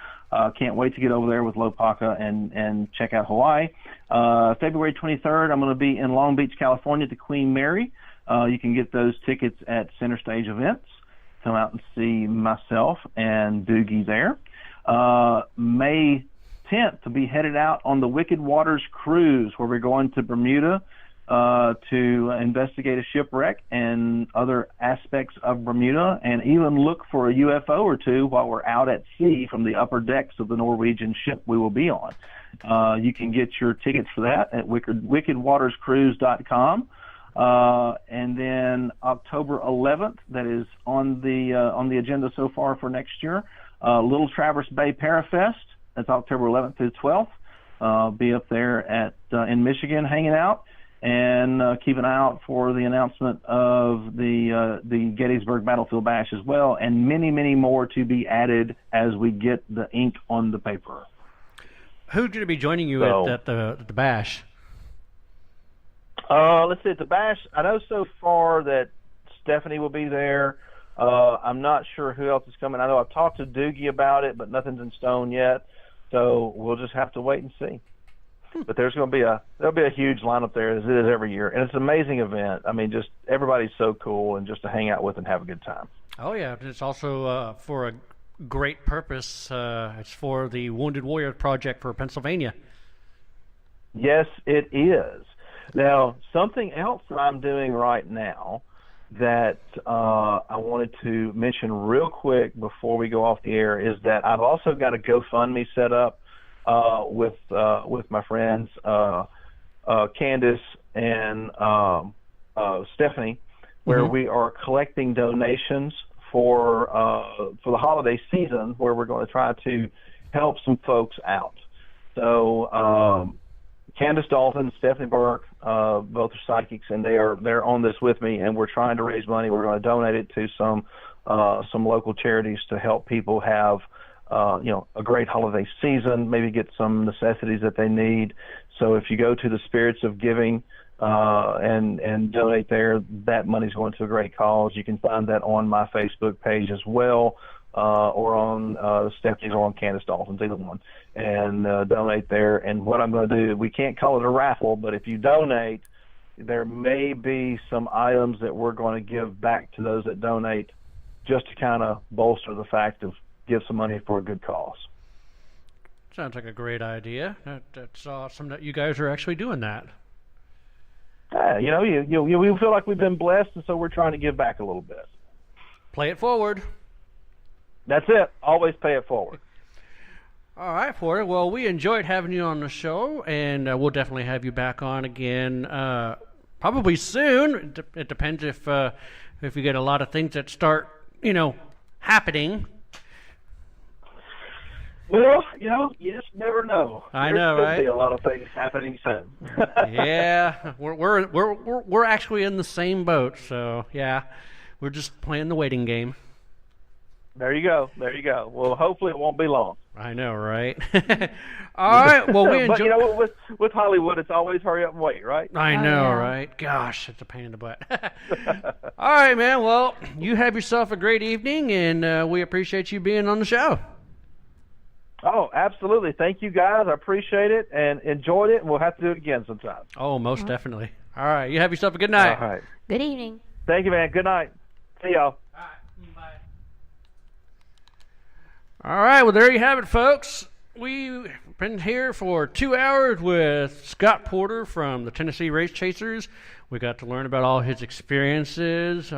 Can't wait to get over there with Lopaka and check out Hawaii. February 23rd, I'm going to be in Long Beach, California at the Queen Mary. You can get those tickets at Center Stage Events. Come out and see myself and Doogie there. May 10th, to be headed out on the Wicked Waters cruise, where we're going to Bermuda to investigate a shipwreck and other aspects of Bermuda, and even look for a UFO or two while we're out at sea from the upper decks of the Norwegian ship we will be on. You can get your tickets for that at wickedwaterscruise.com. And then October 11th, that is on the agenda so far for next year, Little Traverse Bay Parafest. That's October 11th through 12th. Be up there in Michigan hanging out. and keep an eye out for the announcement of the Gettysburg Battlefield Bash as well, and many, many more to be added as we get the ink on the paper. Who's going to be joining you at the Bash? Let's see, at the Bash, I know so far that Stephanie will be there. I'm not sure who else is coming. I know I've talked to Doogie about it, but nothing's in stone yet. So we'll just have to wait and see. But there'll be a huge lineup there, as it is every year, and it's an amazing event. I mean, just everybody's so cool, and just to hang out with and have a good time. Oh yeah, it's also for a great purpose. It's for the Wounded Warrior Project for Pennsylvania. Yes, it is. Now, something else that I'm doing right now that I wanted to mention real quick before we go off the air is that I've also got a GoFundMe set up with my friends Candace and Stephanie, where we are collecting donations for the holiday season, where we're going to try to help some folks out. So Candace Dalton, Stephanie Burke, both are psychics, and they're on this with me, and we're trying to raise money. We're going to donate it to some local charities to help people have a great holiday season, maybe get some necessities that they need. So if you go to the Spirits of Giving and donate there, that money's going to a great cause. You can find that on my Facebook page as well, or on Stephanie's or on Candace Dalton's, either one, and donate there. And what I'm going to do, we can't call it a raffle, but if you donate, there may be some items that we're going to give back to those that donate, just to kind of bolster the fact of give some money for a good cause. Sounds like a great idea. That's awesome that you guys are actually doing that. We feel like we've been blessed, and so we're trying to give back a little bit. Play it forward. That's it. Always pay it forward. All right, Porter. Well, we enjoyed having you on the show, and we'll definitely have you back on again probably soon. It depends if we get a lot of things that start, happening. Well, you just never know. I know, right? There's a lot of things happening soon. Yeah, we're actually in the same boat, so yeah, we're just playing the waiting game. There you go. Well, hopefully it won't be long. I know, right? All right. Well, we enjoy. But with Hollywood, it's always hurry up and wait, right? I know, right? Gosh, it's a pain in the butt. All right, man. Well, you have yourself a great evening, and we appreciate you being on the show. Oh, absolutely. Thank you, guys. I appreciate it and enjoyed it, and we'll have to do it again sometime. Oh, most definitely. All right. You have yourself a good night. All right. Good evening. Thank you, man. Good night. See y'all. All right, well, there you have it, folks. We've been here for 2 hours with Scott Porter from the Tennessee Wraith Chasers. We got to learn about all his experiences,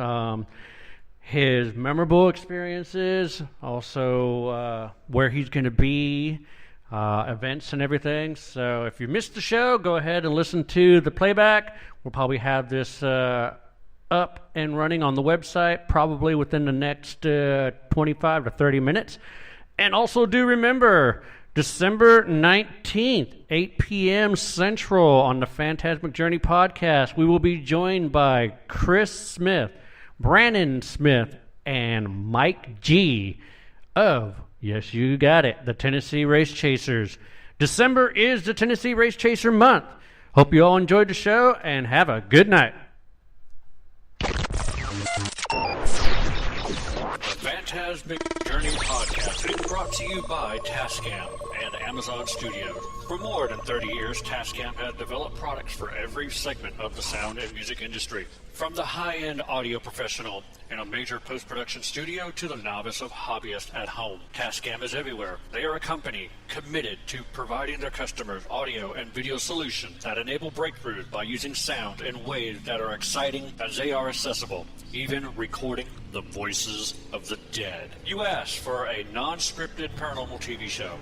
his memorable experiences, also where he's going to be, events and everything. So if you missed the show, go ahead and listen to the playback. We'll probably have this up and running on the website probably within the next 25 to 30 minutes. And also do remember, December 19th, 8 p.m. Central on the Phantasmic Journey podcast, we will be joined by Chris Smith, Brandon Smith, and Mike G. of, yes, you got it, the Tennessee Wraith Chasers. December is the Tennessee Wraith Chaser month. Hope you all enjoyed the show, and have a good night. Phantasmic Journey Podcast is brought to you by Tascam and Amazon Studios. For more than 30 years, Tascam has developed products for every segment of the sound and music industry. From the high-end audio professional in a major post-production studio to the novice of hobbyist at home, Tascam is everywhere. They are a company committed to providing their customers audio and video solutions that enable breakthroughs by using sound in ways that are exciting as they are accessible, even recording the voices of the dead. You asked for a non-scripted paranormal TV show.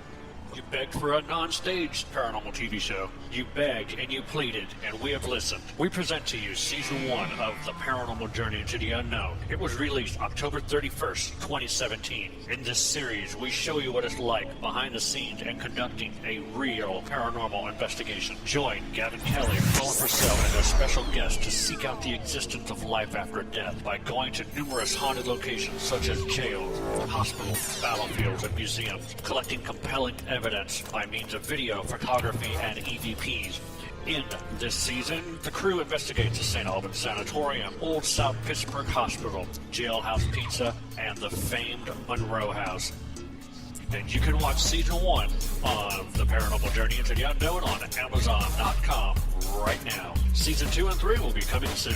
You begged for a non-staged paranormal TV show. You begged and you pleaded, and we have listened. We present to you Season 1 of The Paranormal Journey into the Unknown. It was released October 31st, 2017. In this series, we show you what it's like behind the scenes and conducting a real paranormal investigation. Join Gavin Kelly, Paula Purcell, and their special guests to seek out the existence of life after death by going to numerous haunted locations such as jails, hospitals, battlefields, and museums, collecting compelling evidence by means of video, photography, and EVPs. In this season, the crew investigates the St. Albans Sanatorium, Old South Pittsburgh Hospital, Jailhouse Pizza, and the famed Monroe House. And you can watch Season 1 of The Paranormal Journey into the Unknown on Amazon.com right now. Season 2 and 3 will be coming soon.